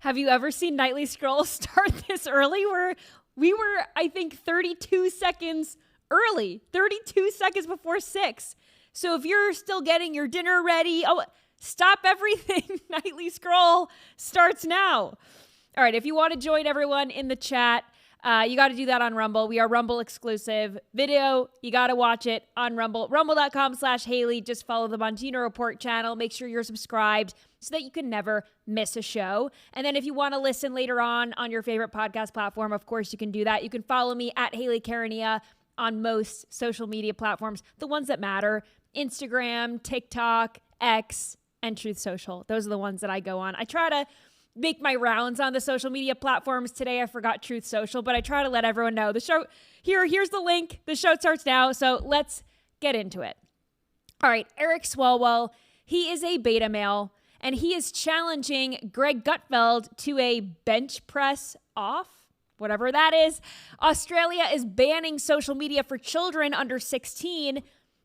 Have you ever seen Nightly Scroll start this early? We were, I think, 32 seconds early, 32 seconds before 6. So if you're still getting your dinner ready, stop everything. Nightly Scroll starts now. All right, if you want to join everyone in the chat, you got to do that on Rumble. We are Rumble exclusive video. You got to watch it on Rumble. Rumble.com/Hayley. Just follow the Bongino Report channel. Make sure you're subscribed so that you can never miss a show. And then if you want to listen later on your favorite podcast platform, of course you can do that. You can follow me at Hayley Caronia on most social media platforms, the ones that matter: Instagram, TikTok, X, and Truth Social. Those are the ones that I go on. I try to make my rounds on the social media platforms. Today I forgot Truth Social, but I try to let everyone know the show. Here's the link. The show starts now, so let's get into it. All right, Eric Swalwell, he is a beta male, and he is challenging Greg Gutfeld to a bench press off, whatever that is. Australia is banning social media for children under 16.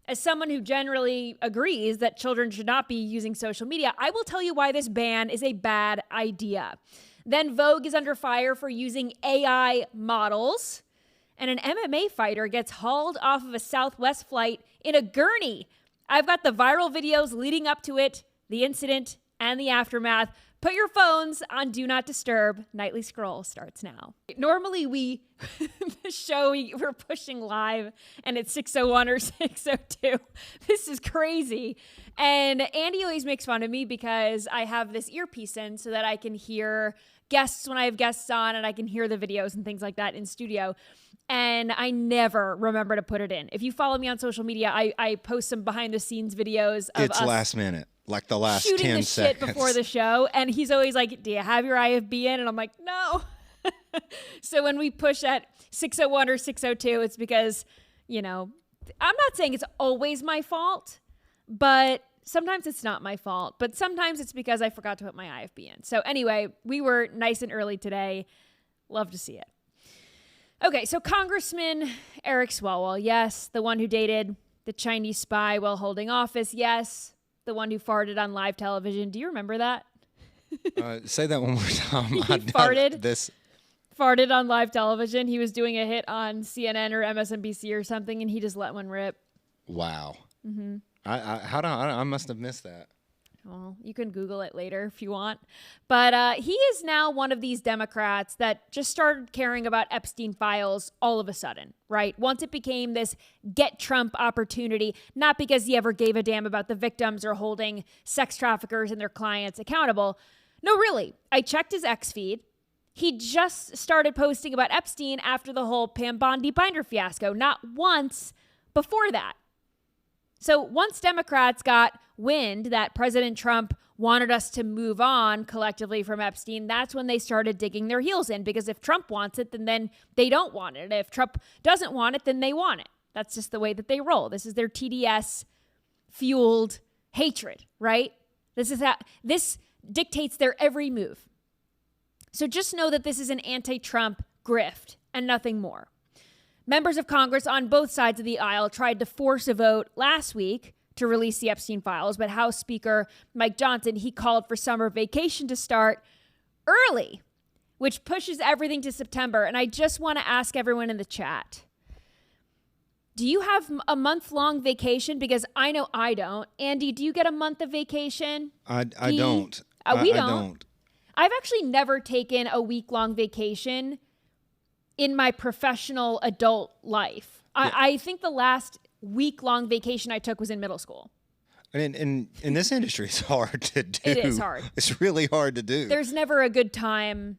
As someone who generally agrees that children should not be using social media, I will tell you why this ban is a bad idea. Then Vogue is under fire for using AI models. And an MMA fighter gets hauled off of a Southwest flight in a gurney. I've got the viral videos leading up to it, the incident, and the aftermath. Put your phones on Do Not Disturb. Nightly Scroll starts now. Normally the show, we're pushing live and it's 6:01 or 6:02. This is crazy. And Andy always makes fun of me because I have this earpiece in so that I can hear guests when I have guests on, and I can hear the videos and things like that in studio. And I never remember to put it in. If you follow me on social media, I post some behind the scenes videos of It's us last minute. Like the last shooting 10 the seconds. shit before the show. And he's always like, do you have your IFB in? And I'm like, no. So when we push at 6:01 or 6:02, it's because, I'm not saying it's always my fault, but sometimes it's not my fault. But sometimes it's because I forgot to put my IFB in. So anyway, we were nice and early today. Love to see it. Okay, so Congressman Eric Swalwell, yes, the one who dated the Chinese spy while holding office, yes. The one who farted on live television. Do you remember that? Say that one more time. He farted on live television. He was doing a hit on CNN or MSNBC or something, and he just let one rip. Wow. Mm-hmm. I must have missed that. Well, you can Google it later if you want. But he is now one of these Democrats that just started caring about Epstein files all of a sudden, right? Once it became this get Trump opportunity, not because he ever gave a damn about the victims or holding sex traffickers and their clients accountable. No, really. I checked his X feed. He just started posting about Epstein after the whole Pam Bondi binder fiasco, not once before that. So once Democrats got wind that President Trump wanted us to move on collectively from Epstein, that's when they started digging their heels in, because if Trump wants it, then they don't want it. If Trump doesn't want it, then they want it. That's just the way that they roll. This is their TDS-fueled hatred, right? This dictates their every move. So just know that this is an anti-Trump grift and nothing more. Members of Congress on both sides of the aisle tried to force a vote last week to release the Epstein files, but House Speaker Mike Johnson, he called for summer vacation to start early, which pushes everything to September. And I just want to ask everyone in the chat, do you have a month-long vacation? Because I know I don't. Andy, do you get a month of vacation? I don't. We I don't. don't. I've actually never taken a week-long vacation in my professional adult life. Yeah. I think the last week-long vacation I took was in middle school. And in this industry, it's hard to do. It is hard. It's really hard to do. There's never a good time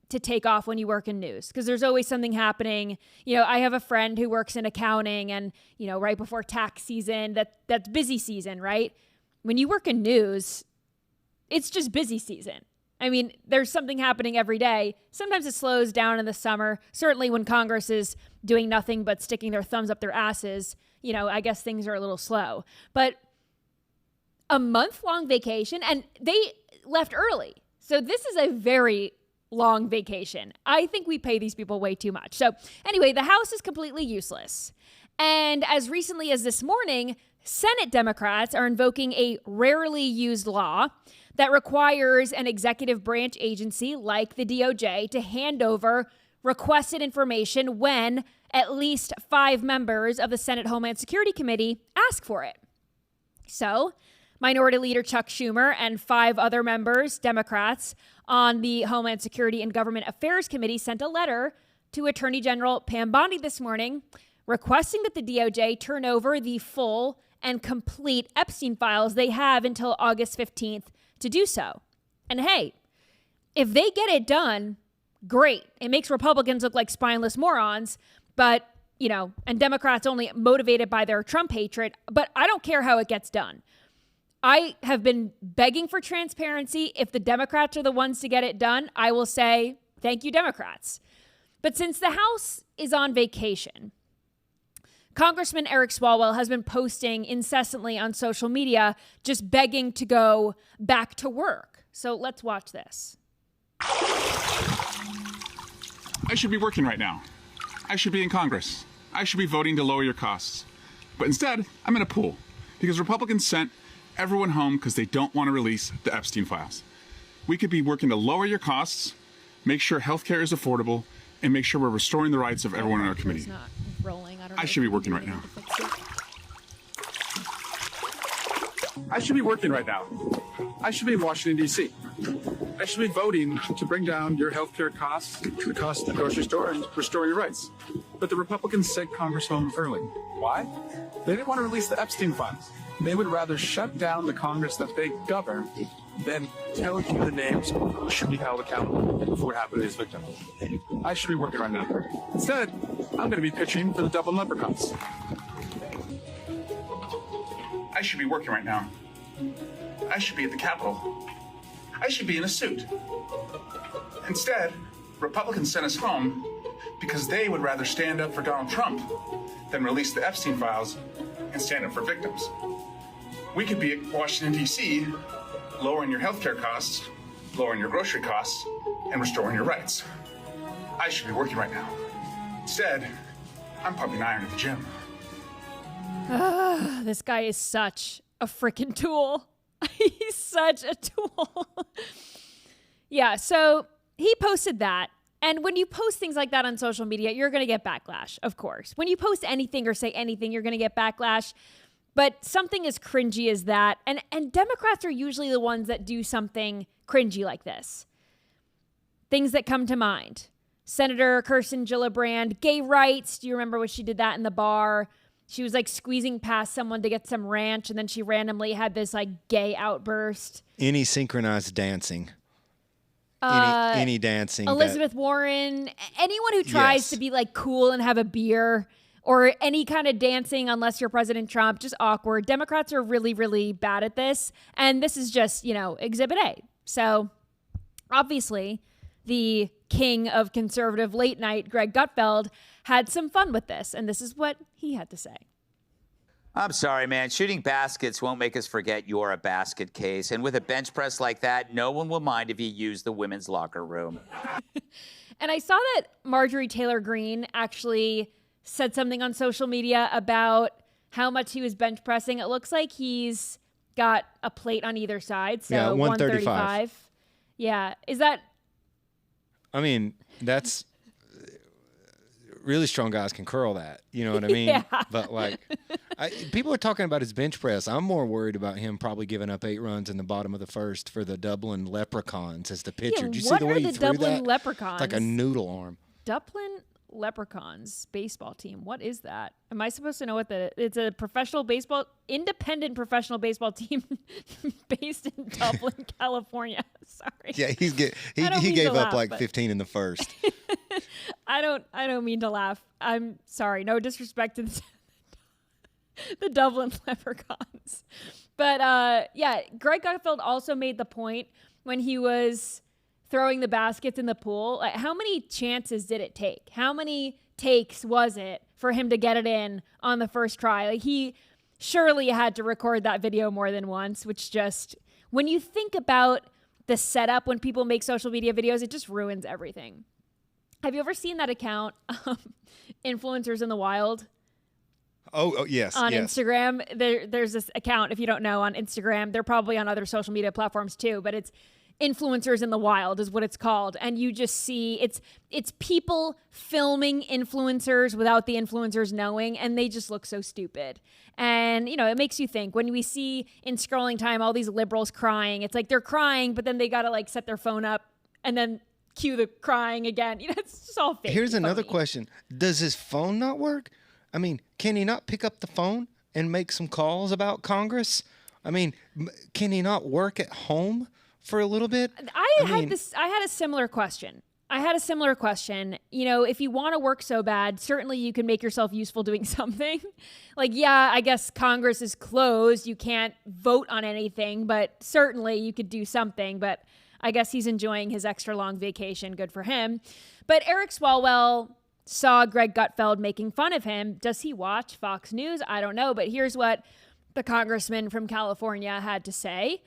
to take off when you work in news, because there's always something happening. I have a friend who works in accounting, and, right before tax season, that's busy season, right? When you work in news, it's just busy season. I mean, there's something happening every day. Sometimes it slows down in the summer. Certainly when Congress is doing nothing but sticking their thumbs up their asses, I guess things are a little slow. But a month-long vacation, and they left early. So this is a very long vacation. I think we pay these people way too much. So anyway, the House is completely useless. And as recently as this morning, Senate Democrats are invoking a rarely used law that requires an executive branch agency like the DOJ to hand over requested information when at least 5 members of the Senate Homeland Security Committee ask for it. So, Minority Leader Chuck Schumer and 5 other members, Democrats, on the Homeland Security and Government Affairs Committee sent a letter to Attorney General Pam Bondi this morning requesting that the DOJ turn over the full and complete Epstein files. They have until August 15th to do so. And hey, if they get it done, great. It makes Republicans look like spineless morons, but, and Democrats only motivated by their Trump hatred, but I don't care how it gets done. I have been begging for transparency. If the Democrats are the ones to get it done, I will say, thank you, Democrats. But since the House is on vacation, Congressman Eric Swalwell has been posting incessantly on social media, just begging to go back to work. So let's watch this. I should be working right now. I should be in Congress. I should be voting to lower your costs. But instead, I'm in a pool because Republicans sent everyone home because they don't want to release the Epstein files. We could be working to lower your costs, make sure healthcare is affordable, and make sure we're restoring the rights of everyone in our committee. It's not rolling. I should be working right now. I should be working right now. I should be in Washington, D.C. I should be voting to bring down your healthcare costs, the cost of the grocery store, and restore your rights. But the Republicans sent Congress home early. Why? They didn't want to release the Epstein files. They would rather shut down the Congress that they govern than tell you the names who should be held accountable for what happened to these victims. I should be working right now. Instead, I'm going to be pitching for the Dublin leprechauns. I should be working right now. I should be at the Capitol. I should be in a suit. Instead, Republicans sent us home because they would rather stand up for Donald Trump than release the Epstein files and stand up for victims. We could be at Washington, D.C., lowering your healthcare costs, lowering your grocery costs, and restoring your rights. I should be working right now. Instead, I'm pumping iron at the gym. This guy is such a freaking tool. He's such a tool. Yeah, so he posted that. And when you post things like that on social media, you're going to get backlash, of course. When you post anything or say anything, you're going to get backlash. But something as cringy as that, and Democrats are usually the ones that do something cringy like this. Things that come to mind. Senator Kirsten Gillibrand, gay rights. Do you remember when she did that in the bar? She was like squeezing past someone to get some ranch, and then she randomly had this like gay outburst. Any synchronized dancing. Any dancing. Elizabeth Warren, anyone who tries to be like cool and have a beer, or any kind of dancing unless you're President Trump, just awkward. Democrats are really, really bad at this. And this is just, Exhibit A. So obviously the king of conservative late night, Greg Gutfeld, had some fun with this. And this is what he had to say. I'm sorry, man. Shooting baskets won't make us forget you're a basket case. And with a bench press like that, no one will mind if you use the women's locker room. And I saw that Marjorie Taylor Greene actually said something on social media about how much he was bench pressing. It looks like he's got a plate on either side. So 135. Yeah. Is that? I mean, that's really strong guys can curl that. You know what I mean? Yeah. But people are talking about his bench press. I'm more worried about him probably giving up 8 runs in the bottom of the first for the Dublin Leprechauns as the pitcher. Yeah, Did you see the way he threw Dublin that? Leprechauns? It's like a noodle arm. Dublin Leprechauns baseball team. What is that? Am I supposed to know what it's a independent professional baseball team based in Dublin, California. Sorry. Yeah, he gave up like 15 in the first. I don't mean to laugh. I'm sorry. No disrespect to the Dublin Leprechauns. But Greg Gutfeld also made the point when he was throwing the baskets in the pool. Like, how many chances did it take? How many takes was it for him to get it in on the first try? Like, he surely had to record that video more than once, which just, when you think about the setup when people make social media videos, it just ruins everything. Have you ever seen that account, Influencers in the Wild? Yes. on yes. Instagram. There's this account, if you don't know, on Instagram. They're probably on other social media platforms too, but it's Influencers in the Wild is what it's called. And you just see it's people filming influencers without the influencers knowing, and they just look so stupid. And, it makes you think when we see in scrolling time all these liberals crying, it's like they're crying, but then they got to like set their phone up and then cue the crying again. It's just all fake. Here's another phony. question. Does his phone not work? I mean, can he not pick up the phone and make some calls about Congress? I mean, can he not work at home for a little bit? I had a similar question. If you want to work so bad, certainly you can make yourself useful doing something. Like, yeah, I guess Congress is closed. You can't vote on anything, but certainly you could do something. But I guess he's enjoying his extra long vacation. Good for him. But Eric Swalwell saw Greg Gutfeld making fun of him. Does he watch Fox News? I don't know. But here's what the congressman from California had to say.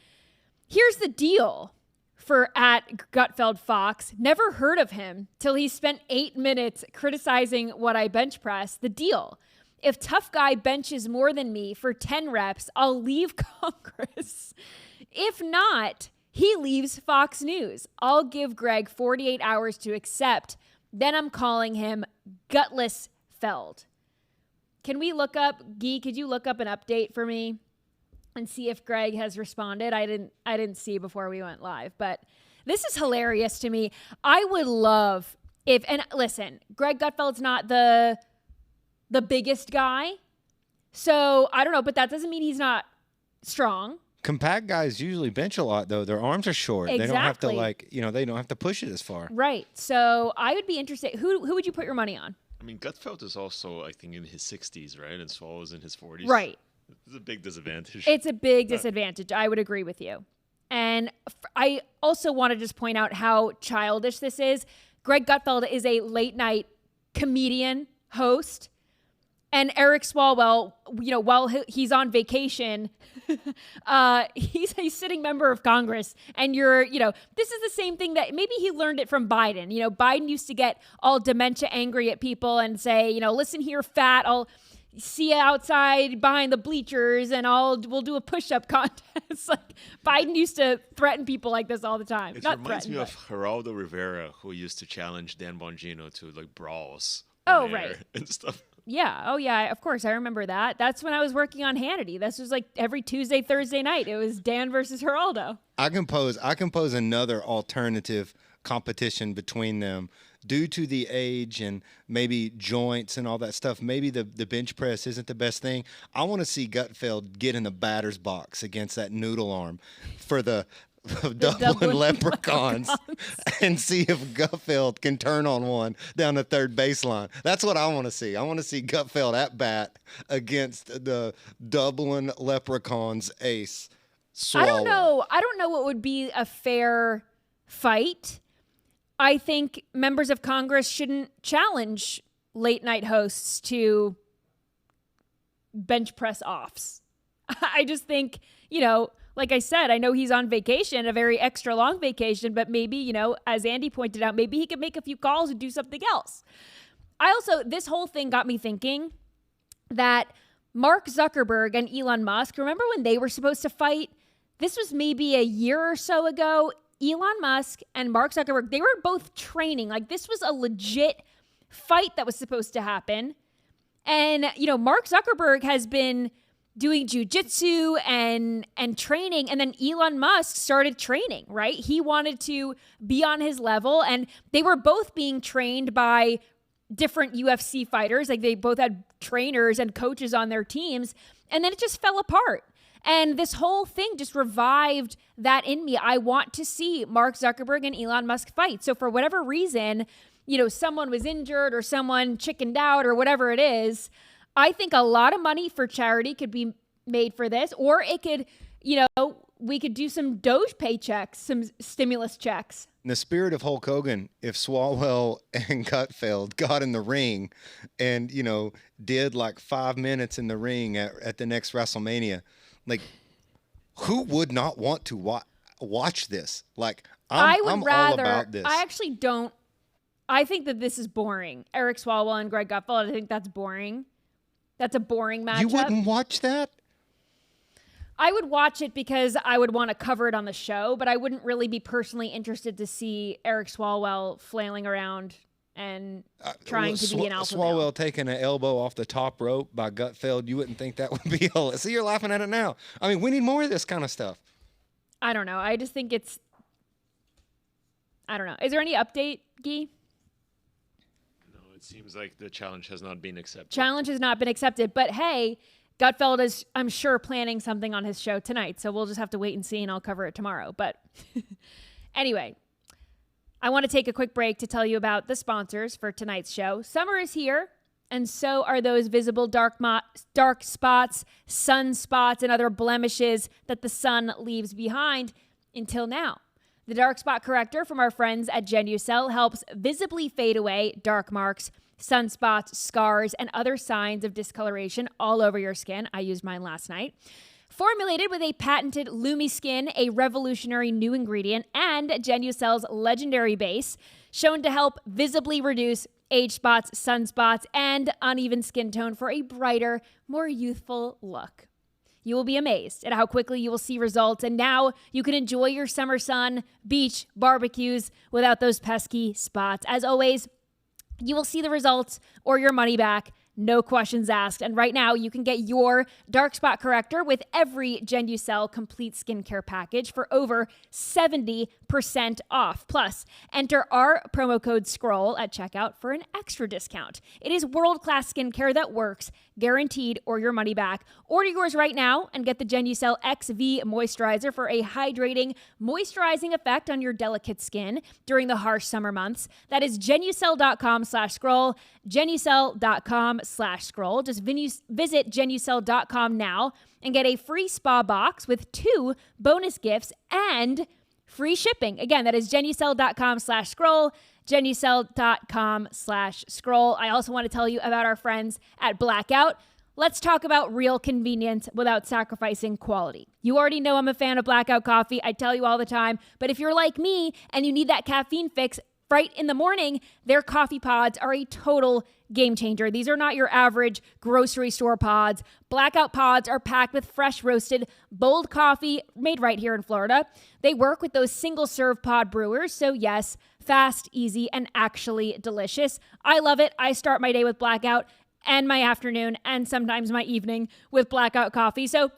Here's the deal for at Gutfeld Fox. Never heard of him till he spent 8 minutes criticizing what I bench press. The deal. If tough guy benches more than me for 10 reps, I'll leave Congress. If not, he leaves Fox News. I'll give Greg 48 hours to accept. Then I'm calling him Gutless Feld. Can we look up, Guy, could you look up an update for me and see if Greg has responded? I didn't see before we went live, but this is hilarious to me. I would love if, and listen, Greg Gutfeld's not the biggest guy. So I don't know, but that doesn't mean he's not strong. Compact guys usually bench a lot, though. Their arms are short. Exactly. They don't have to they don't have to push it as far. Right. So I would be interested. Who would you put your money on? I mean, Gutfeld is also, I think, in his 60s, right? And Swalwell is in his 40s. Right. It's a big disadvantage. It's a big disadvantage. I would agree with you. And I also want to just point out how childish this is. Greg Gutfeld is a late night comedian host. And Eric Swalwell, while he's on vacation, he's a sitting member of Congress. And this is the same thing that maybe he learned it from Biden. Biden used to get all dementia angry at people and say, listen here, fat, I'll see you outside behind the bleachers and we'll do a push-up contest. Like Biden used to threaten people like this all the time. It reminds me of Geraldo Rivera, who used to challenge Dan Bongino to brawls. Right. And stuff. Yeah. Oh, yeah. Of course. I remember that. That's when I was working on Hannity. This was like every Tuesday, Thursday night. It was Dan versus Geraldo. I can pose another alternative competition between them due to the age and maybe joints and all that stuff. Maybe the bench press isn't the best thing. I want to see Gutfeld get in the batter's box against that noodle arm for the Dublin Leprechauns and see if Gutfeld can turn on one down the third baseline. That's what I want to see. I want to see Gutfeld at bat against the Dublin Leprechauns ace, Swalwell. I don't know what would be a fair fight. I think members of Congress shouldn't challenge late night hosts to bench press offs. I just think, like I said, I know he's on vacation, a very extra long vacation, but maybe, as Andy pointed out, maybe he could make a few calls and do something else. This whole thing got me thinking that Mark Zuckerberg and Elon Musk, remember when they were supposed to fight? This was maybe a year or so ago. Elon Musk and Mark Zuckerberg, they were both training. Like this was a legit fight that was supposed to happen. And, Mark Zuckerberg has been doing jujitsu and training, and then Elon Musk started training, right? He wanted to be on his level, and they were both being trained by different UFC fighters. Like they both had trainers and coaches on their teams, and then it just fell apart. And this whole thing just revived that in me. I want to see Mark Zuckerberg and Elon Musk fight. So for whatever reason, someone was injured or someone chickened out or whatever it is, I think a lot of money for charity could be made for this, or it could, we could do some Doge paychecks, some stimulus checks. In the spirit of Hulk Hogan, if Swalwell and Gutfeld got in the ring and, did like 5 minutes in the ring at the next WrestleMania, like who would not want to watch this? Like I'm all about this. I actually don't. I think that this is boring. Eric Swalwell and Greg Gutfeld, I think that's boring. That's a boring matchup. You wouldn't watch that? I would watch it because I would want to cover it on the show, but I wouldn't really be personally interested to see Eric Swalwell flailing around and trying to be an alpha Swalwell male. taking an elbow off the top rope by Gutfeld, you wouldn't think that would be hilarious. See, you're laughing at it now. I mean, we need more of this kind of stuff. I don't know. I just think it's... I don't know. Is there any update, Guy? No, it seems like the challenge has not been accepted. Challenge has not been accepted, but hey, Gutfeld is, I'm sure, planning something on his show tonight, so we'll just have to wait and see, and I'll cover it tomorrow. But anyway, I want to take a quick break to tell you about the sponsors for tonight's show. Summer is here, and so are those visible dark spots, sunspots, and other blemishes that the sun leaves behind until now. The dark spot corrector from our friends at Genucel helps visibly fade away dark marks, sunspots, scars, and other signs of discoloration all over your skin. I used mine last night. Formulated with a patented LumiSkin, a revolutionary new ingredient, and Genucel's legendary base, shown to help visibly reduce age spots, sunspots, and uneven skin tone for a brighter, more youthful look. You will be amazed at how quickly you will see results, and now you can enjoy your summer sun, beach, barbecues without those pesky spots. As always, you will see the results or your money back, no questions asked. And right now, you can get your dark spot corrector with every Genucel complete skincare package for over 70% off. Plus, enter our promo code SCROLL at checkout for an extra discount. It is world-class skincare that works, guaranteed, or your money back. Order yours right now and get the Genucel XV Moisturizer for a hydrating, moisturizing effect on your delicate skin during the harsh summer months. That is Genucel.com/scroll, Genucel.com/scroll. Just visit Genucel.com now and get a free spa box with 2 bonus gifts and free shipping. Again, that is Genucel.com/scroll, Genucel.com/scroll. I also want to tell you about our friends at Blackout. Let's talk about real convenience without sacrificing quality. You already know I'm a fan of Blackout coffee. I tell you all the time. But if you're like me and you need that caffeine fix right in the morning, their coffee pods are a total game changer. These are not your average grocery store pods. Blackout pods are packed with fresh roasted, bold coffee made right here in Florida. They work with those single-serve pod brewers. So yes, fast, easy, and actually delicious. I love it. I start my day with Blackout and my afternoon and sometimes my evening with Blackout coffee. So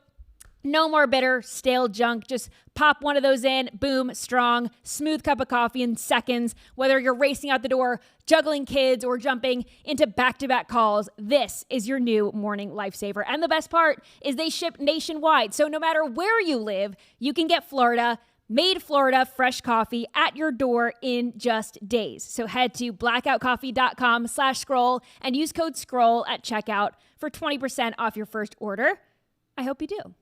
no more bitter, stale junk. Just pop one of those in, boom, strong, smooth cup of coffee in seconds. Whether you're racing out the door, juggling kids, or jumping into back-to-back calls, this is your new morning lifesaver. And the best part is they ship nationwide. So no matter where you live, you can get made Florida fresh coffee at your door in just days. So head to blackoutcoffee.com/scroll and use code SCROLL at checkout for 20% off your first order. I hope you do.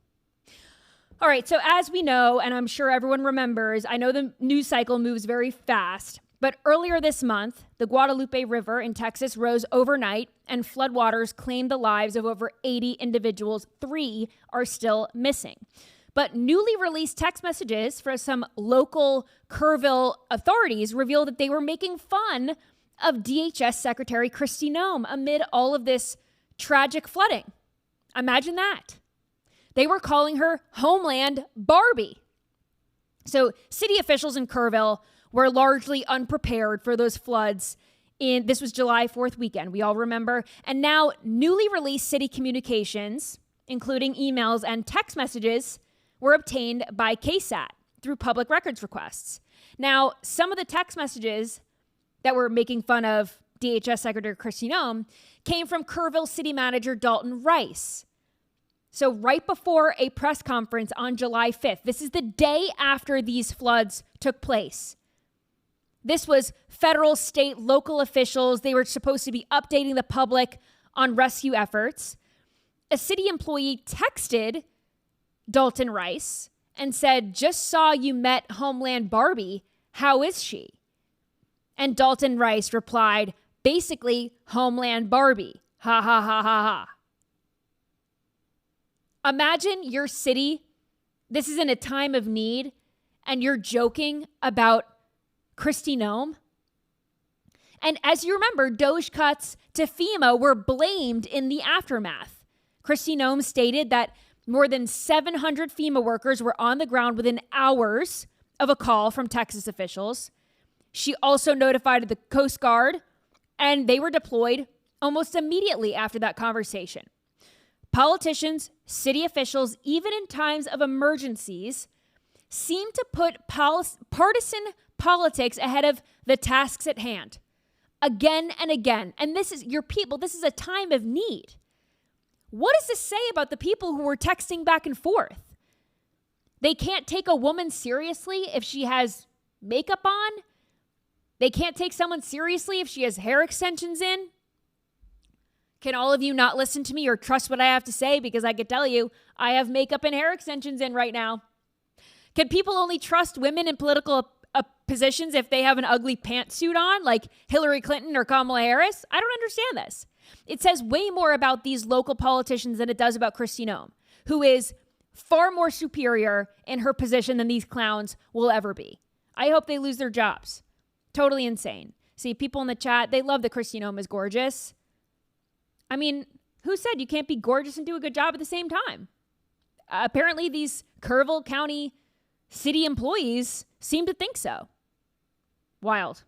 All right, so as we know, and I'm sure everyone remembers, I know the news cycle moves very fast, but earlier this month, the Guadalupe River in Texas rose overnight and floodwaters claimed the lives of over 80 individuals. 3 are still missing. But newly released text messages from some local Kerrville authorities revealed that they were making fun of DHS Secretary Kristi Noem amid all of this tragic flooding. Imagine that. They were calling her Homeland Barbie. So city officials in Kerrville were largely unprepared for those floods. This was July 4th weekend, we all remember. And now newly released city communications, including emails and text messages, were obtained by KSAT through public records requests. Now, some of the text messages that were making fun of DHS Secretary Kristi Noem came from Kerrville City Manager Dalton Rice. So right before a press conference on July 5th, this is the day after these floods took place. This was federal, state, local officials. They were supposed to be updating the public on rescue efforts. A city employee texted Dalton Rice and said, "Just saw you met Homeland Barbie. How is she?" And Dalton Rice replied, basically, "Homeland Barbie. Ha ha ha ha ha." Imagine your city, this is in a time of need, and you're joking about Kristi Noem. And as you remember, Doge cuts to FEMA were blamed in the aftermath. Kristi Noem stated that more than 700 FEMA workers were on the ground within hours of a call from Texas officials. She also notified the Coast Guard, and they were deployed almost immediately after that conversation. Politicians, city officials, even in times of emergencies, seem to put partisan politics ahead of the tasks at hand. Again and again. And this is your people. This is a time of need. What does this say about the people who were texting back and forth? They can't take a woman seriously if she has makeup on. They can't take someone seriously if she has hair extensions in. Can all of you not listen to me or trust what I have to say? Because I could tell you, I have makeup and hair extensions in right now. Can people only trust women in political positions if they have an ugly pantsuit on, like Hillary Clinton or Kamala Harris? I don't understand this. It says way more about these local politicians than it does about Kristi Noem, who is far more superior in her position than these clowns will ever be. I hope they lose their jobs. Totally insane. See, people in the chat, they love that Kristi Noem is gorgeous. I mean, who said you can't be gorgeous and do a good job at the same time? Apparently, these Kerrville County city employees seem to think so. Wild.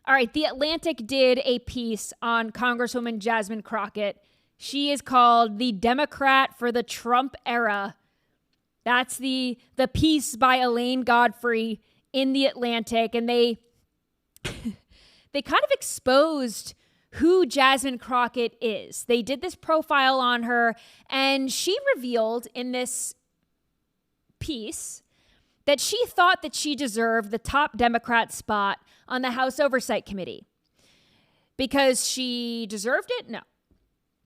All right, The Atlantic did a piece on Congresswoman Jasmine Crockett. She is called the Democrat for the Trump era. That's the piece by Elaine Godfrey in The Atlantic, and they kind of exposed who Jasmine Crockett is. They did this profile on her, and she revealed in this piece that she thought that she deserved the top Democrat spot on the House Oversight Committee. Because she deserved it? No.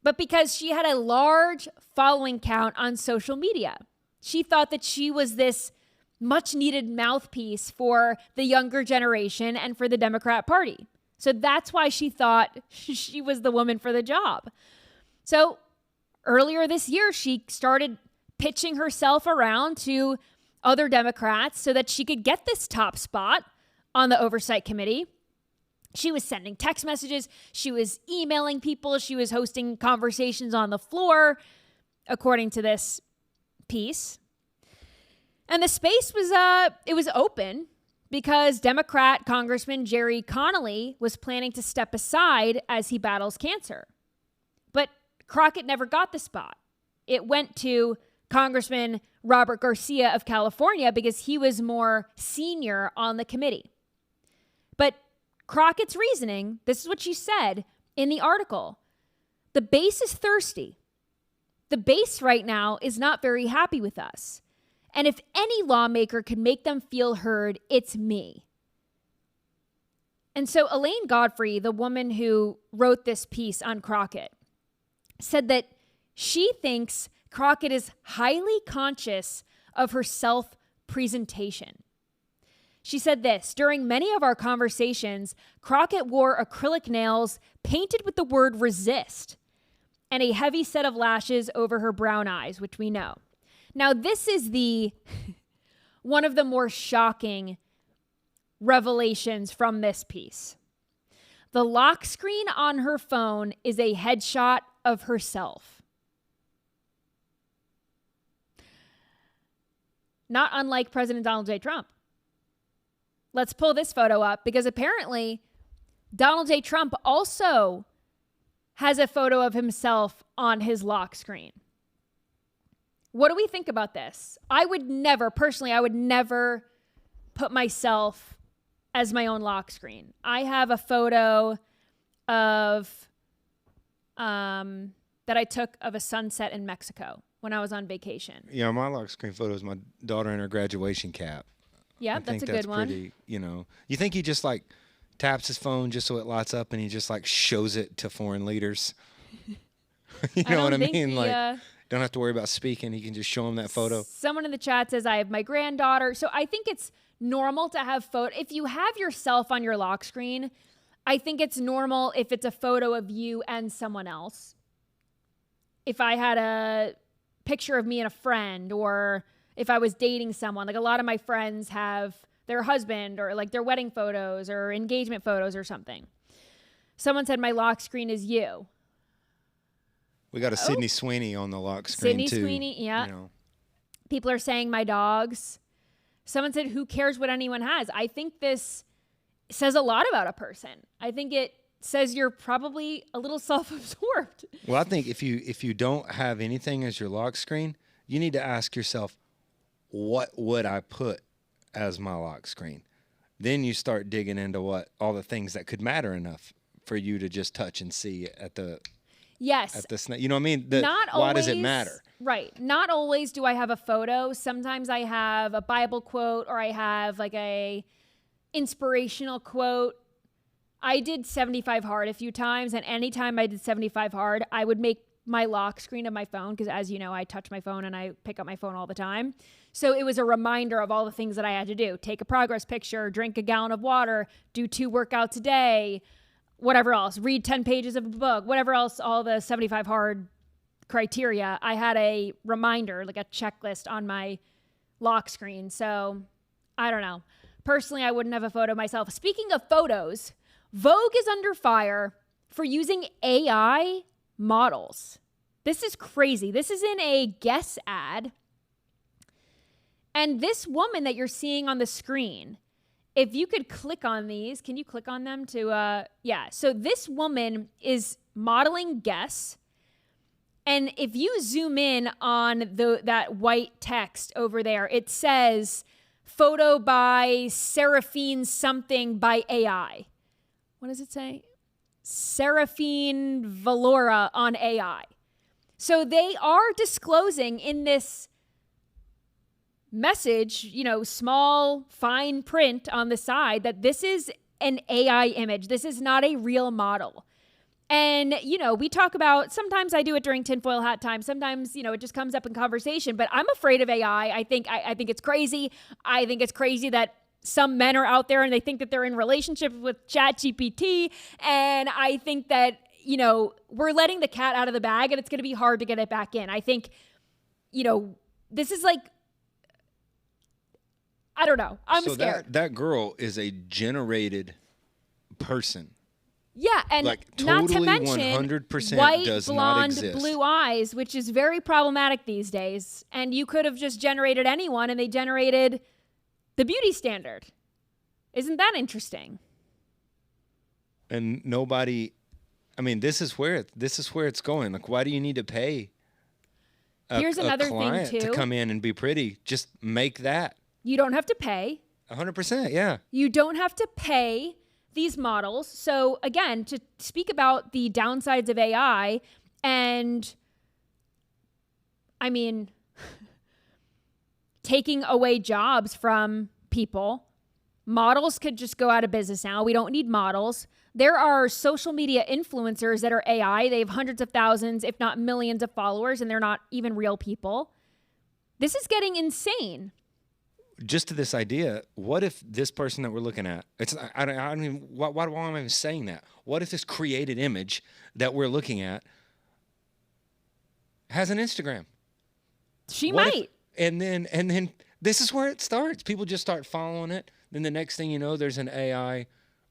But because she had a large following count on social media. She thought that she was this much needed mouthpiece for the younger generation and for the Democrat Party. So that's why she thought she was the woman for the job. So earlier this year, she started pitching herself around to other Democrats so that she could get this top spot on the Oversight Committee. She was sending text messages. She was emailing people. She was hosting conversations on the floor, according to this piece. And the space was open because Democrat Congressman Jerry Connolly was planning to step aside as he battles cancer. But Crockett never got the spot. It went to Congressman Robert Garcia of California because he was more senior on the committee. But Crockett's reasoning, this is what she said in the article. The base is thirsty. The base right now is not very happy with us. And if any lawmaker could make them feel heard, it's me. And so Elaine Godfrey, the woman who wrote this piece on Crockett, said that she thinks Crockett is highly conscious of her self-presentation. She said this, during many of our conversations, Crockett wore acrylic nails painted with the word resist and a heavy set of lashes over her brown eyes, which we know. Now, this is one of the more shocking revelations from this piece. The lock screen on her phone is a headshot of herself. Not unlike President Donald J. Trump. Let's pull this photo up because apparently Donald J. Trump also has a photo of himself on his lock screen. What do we think about this? I would never put myself as my own lock screen. I have a photo of that I took of a sunset in Mexico when I was on vacation. Yeah, my lock screen photo is my daughter in her graduation cap. Yeah, that's a good one. Pretty, you think he just like taps his phone just so it lights up and he just like shows it to foreign leaders? You know what I mean? Don't have to worry about speaking. He can just show him that photo. Someone in the chat says, I have my granddaughter. So I think it's normal to have photo. If you have yourself on your lock screen, I think it's normal if it's a photo of you and someone else. If I had a picture of me and a friend, or if I was dating someone, like a lot of my friends have their husband or like their wedding photos or engagement photos or something. Someone said my lock screen is you. We got a Sydney Sweeney on the lock screen Sydney too. Sweeney, yeah. You know. People are saying my dogs. Someone said, who cares what anyone has? I think this says a lot about a person. I think it says you're probably a little self-absorbed. Well, I think if you don't have anything as your lock screen, you need to ask yourself, what would I put as my lock screen? Then you start digging into what all the things that could matter enough for you to just touch and see at the Yes. you know what I mean? Why does it matter? Right. Not always do I have a photo. Sometimes I have a Bible quote or I have like a inspirational quote. I did 75 hard a few times, and anytime I did 75 hard, I would make my lock screen of my phone because, as you know, I touch my phone and I pick up my phone all the time. So it was a reminder of all the things that I had to do. Take a progress picture, drink a gallon of water, do 2 workouts a day, whatever else, read 10 pages of a book, whatever else, all the 75 hard criteria. I had a reminder, like a checklist on my lock screen. So I don't know. Personally, I wouldn't have a photo myself. Speaking of photos, Vogue is under fire for using AI models. This is crazy. This is in a Guess ad. And this woman that you're seeing on the screen, if you could click on these, can you click on them to, yeah. So this woman is modeling Guess. And if you zoom in on that white text over there, it says photo by Seraphine something by AI. What does it say? Seraphine Valora on AI. So they are disclosing in this message, you know, small, fine print on the side that this is an AI image. This is not a real model. And, you know, we talk about, sometimes I do it during tinfoil hat time. Sometimes, you know, it just comes up in conversation, but I'm afraid of AI. I think it's crazy. I think it's crazy that some men are out there and they think that they're in relationship with ChatGPT. And I think that, you know, we're letting the cat out of the bag and it's going to be hard to get it back in. I think, you know, this is like, I don't know. I'm scared. That girl is a generated person. Yeah, and like, not to totally mention 100% white, does not blonde, exist. blue eyes, which is very problematic these days. And you could have just generated anyone, and they generated the beauty standard. Isn't that interesting? And nobody, I mean, this is where it's going. Like, why do you need to pay Here's another client thing too. to come in and be pretty? Just make that. You don't have to pay. 100%, yeah. You don't have to pay these models. So again, to speak about the downsides of AI, and I mean, taking away jobs from people, models could just go out of business now. We don't need models. There are social media influencers that are AI. They have hundreds of thousands, if not millions of followers, and they're not even real people. This is getting insane. Just to this idea, what if this person that we're looking at, I don't even, why am I even saying that? What if this created image that we're looking at has an Instagram? She What might. And then this is where it starts. People just start following it. Then the next thing you know, there's an AI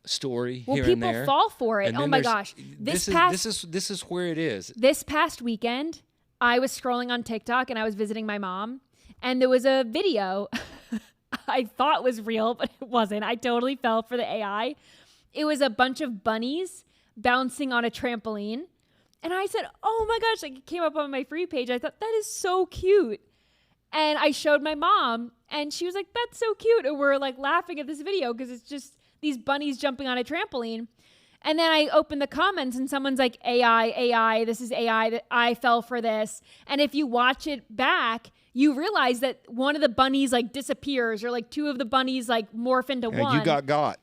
story Well, here and there. people fall for it. And Oh then my there's- gosh. This is where it is. This past weekend, I was scrolling on TikTok and I was visiting my mom, and there was a video I thought was real, but it wasn't. I totally fell for the AI. It was a bunch of bunnies bouncing on a trampoline. And I said, oh my gosh, like, it came up on my free page. I thought, that is so cute. And I showed my mom and she was like, that's so cute. And we're like laughing at this video because it's just these bunnies jumping on a trampoline. And then I opened the comments and someone's like, AI, this is AI, that I fell for this. And if you watch it back, you realize that one of the bunnies like disappears, or like 2 of the bunnies like morph into one. You got.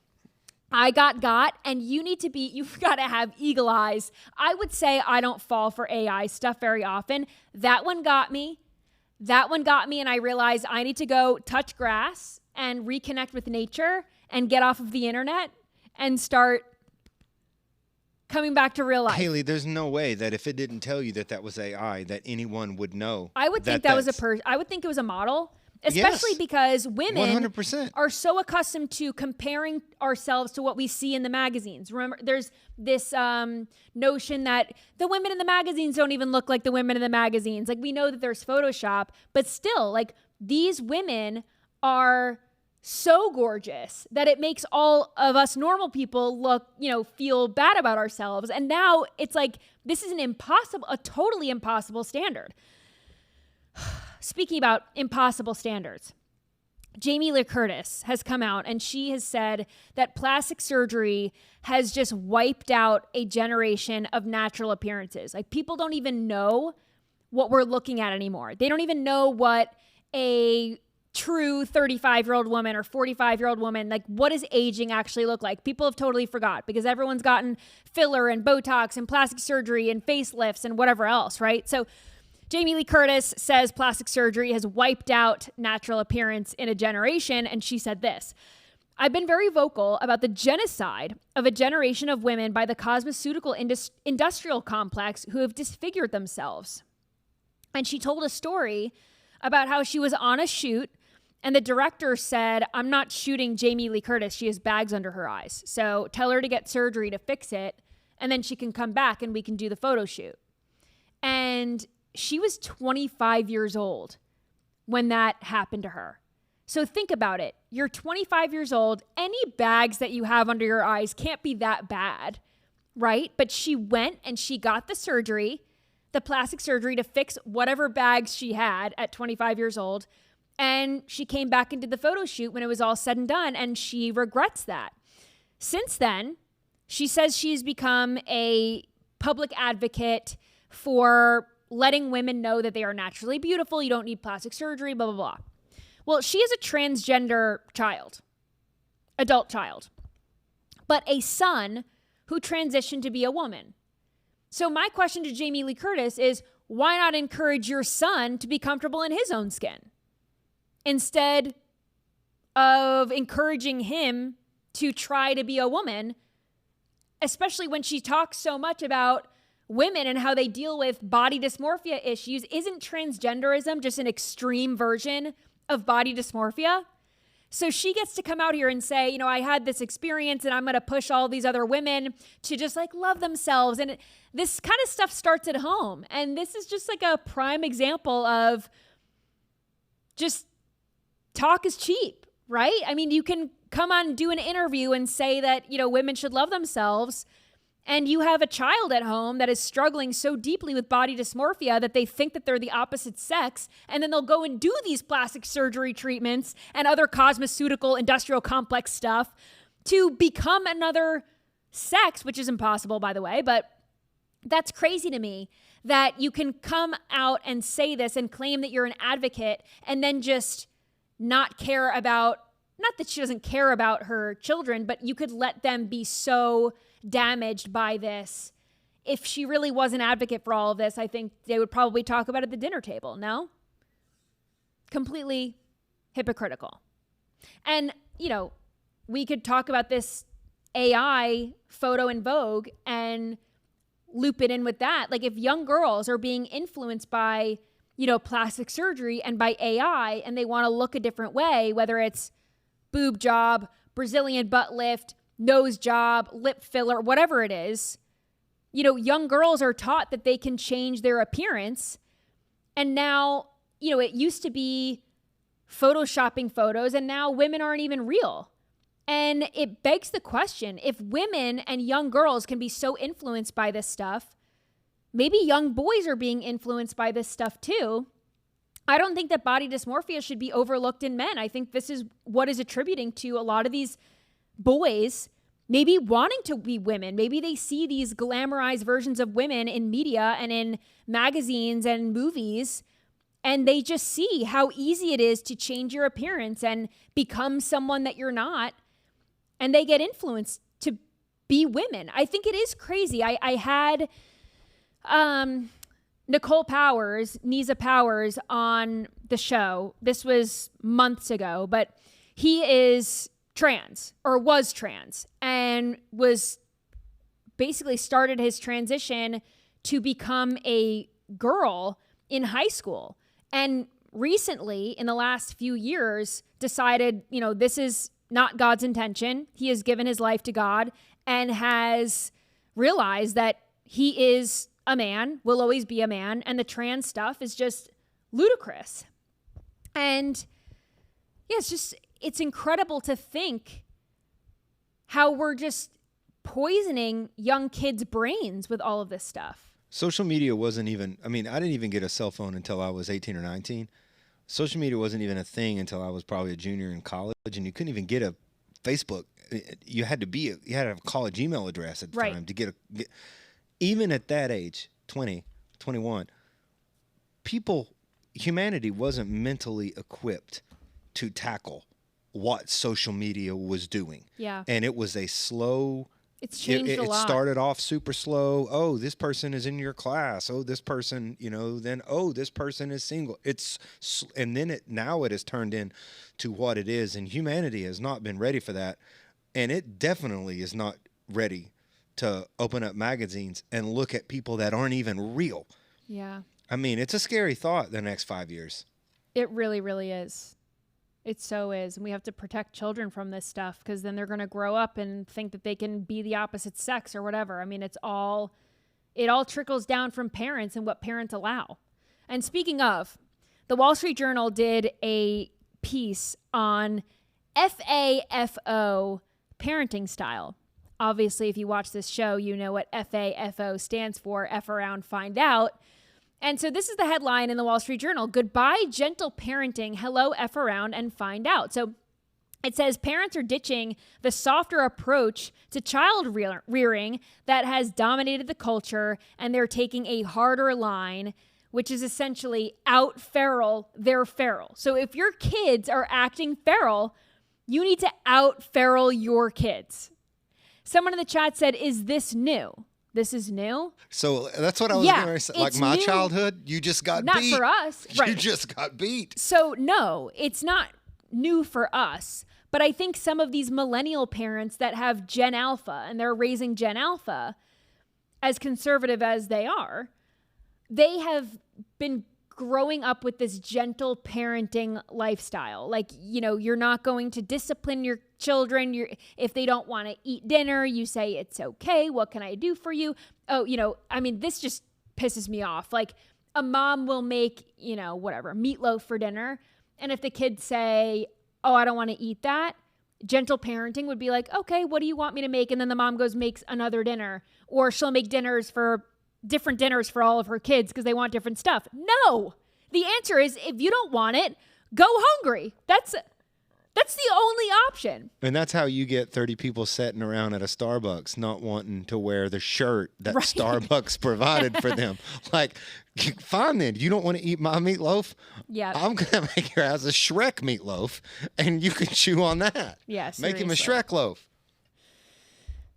I got, and you've got to have eagle eyes. I would say I don't fall for AI stuff very often. That one got me. And I realized I need to go touch grass and reconnect with nature and get off of the internet and start coming back to real life. Hayley, there's no way that if it didn't tell you that was AI, that anyone would know. I would think that was a person. I would think it was a model. especially Yes. because women 100%. are so accustomed to comparing ourselves to what we see in the magazines. Remember, there's this notion that the women in the magazines don't even look like the women in the magazines. Like, we know that there's Photoshop, but still, like, these women are so gorgeous that it makes all of us normal people look, feel bad about ourselves. And now it's like, this is a totally impossible standard. Speaking about impossible standards, Jamie Lee Curtis has come out and she has said that plastic surgery has just wiped out a generation of natural appearances. Like, people don't even know what we're looking at anymore. They don't even know what a true 35-year-old woman or 45-year-old woman, like, what does aging actually look like? People have totally forgot because everyone's gotten filler and Botox and plastic surgery and facelifts and whatever else, right? So Jamie Lee Curtis says plastic surgery has wiped out natural appearance in a generation, and she said this: "I've been very vocal about the genocide of a generation of women by the cosmeceutical industrial complex who have disfigured themselves." And she told a story about how she was on a shoot and the director said, "I'm not shooting Jamie Lee Curtis. She has bags under her eyes. So tell her to get surgery to fix it, and then she can come back and we can do the photo shoot." And she was 25 years old when that happened to her. So think about it. You're 25 years old. Any bags that you have under your eyes can't be that bad, right? But she went and she got the surgery, the plastic surgery, to fix whatever bags she had at 25 years old. And she came back and did the photo shoot when it was all said and done, and she regrets that. Since then, she says she's become a public advocate for letting women know that they are naturally beautiful. You don't need plastic surgery, blah, blah, blah. Well, she is a transgender child, adult child, but a son who transitioned to be a woman. So my question to Jamie Lee Curtis is, why not encourage your son to be comfortable in his own skin instead of encouraging him to try to be a woman, especially when she talks so much about women and how they deal with body dysmorphia issues? Isn't transgenderism just an extreme version of body dysmorphia? So she gets to come out here and say, I had this experience and I'm going to push all these other women to just like love themselves. And this kind of stuff starts at home. And this is just like a prime example of just talk is cheap, right? I mean, you can come on and do an interview and say that, women should love themselves, and you have a child at home that is struggling so deeply with body dysmorphia that they think that they're the opposite sex, and then they'll go and do these plastic surgery treatments and other cosmeceutical industrial complex stuff to become another sex, which is impossible, by the way, but that's crazy to me that you can come out and say this and claim that you're an advocate and then just not care about, not that she doesn't care about her children, but you could let them be so damaged by this. If she really was an advocate for all of this, I think they would probably talk about it at the dinner table, no? Completely hypocritical. And, we could talk about this AI photo in Vogue and loop it in with that. Like, if young girls are being influenced by, plastic surgery and by AI, and they want to look a different way, whether it's boob job, Brazilian butt lift, nose job, lip filler, whatever it is, young girls are taught that they can change their appearance. And now, it used to be photoshopping photos, and now women aren't even real. And it begs the question, if women and young girls can be so influenced by this stuff, maybe young boys are being influenced by this stuff too. I don't think that body dysmorphia should be overlooked in men. I think this is what is attributing to a lot of these boys maybe wanting to be women. Maybe they see these glamorized versions of women in media and in magazines and movies, and they just see how easy it is to change your appearance and become someone that you're not, and they get influenced to be women. I think it is crazy. I had Nicole Powers, Nisa Powers, on the show. This was months ago, but he is trans, or was trans, and was basically started his transition to become a girl in high school. And recently, in the last few years, decided, this is not God's intention. He has given his life to God and has realized that he is a man, will always be a man, and the trans stuff is just ludicrous. And yeah, it's incredible to think how we're just poisoning young kids' brains with all of this stuff. Social media wasn't even, I didn't even get a cell phone until I was 18 or 19. Social media wasn't even a thing until I was probably a junior in college, and you couldn't even get a Facebook. You had to have a college email address at the time to get even at that age, 20, 21, humanity wasn't mentally equipped to tackle what social media was doing. Yeah. And it was a slow... It's changed a lot. It started off super slow. Oh, this person is in your class. Oh, this person, then, oh, this person is single. And then now it has turned into what it is. And humanity has not been ready for that. And it definitely is not ready to open up magazines and look at people that aren't even real. Yeah. It's a scary thought the next 5 years. It really, really is. It so is. And we have to protect children from this stuff because then they're going to grow up and think that they can be the opposite sex or whatever. It all trickles down from parents and what parents allow. And speaking of, the Wall Street Journal did a piece on FAFO parenting style. Obviously, if you watch this show, you know what FAFO stands for, F around, find out. And so this is the headline in the Wall Street Journal: goodbye gentle parenting, hello F around and find out. So it says parents are ditching the softer approach to child rearing that has dominated the culture, and they're taking a harder line, which is essentially out feral their feral. So if your kids are acting feral, you need to out feral your kids. Someone in the chat said, is this new? This is new. So that's what I was going to say. Like my childhood, you just got beat. Not for us. Right. You just got beat. So no, it's not new for us. But I think some of these millennial parents that have Gen Alpha and they're raising Gen Alpha, as conservative as they are, they have been growing up with this gentle parenting lifestyle. Like, you're not going to discipline your children. If they don't want to eat dinner, you say, it's okay. What can I do for you? Oh, this just pisses me off. Like, a mom will make, meatloaf for dinner. And if the kids say, oh, I don't want to eat that, gentle parenting would be like, okay, what do you want me to make? And then the mom goes, makes another dinner. Or she'll make different dinners for all of her kids because they want different stuff. No, the answer is if you don't want it, go hungry. That's the only option. And that's how you get 30 people sitting around at a Starbucks not wanting to wear the shirt that Starbucks provided for them. Like, fine then, you don't want to eat my meatloaf? Yeah. I'm going to make your ass a Shrek meatloaf and you can chew on that. Yeah, Make him a Shrek loaf.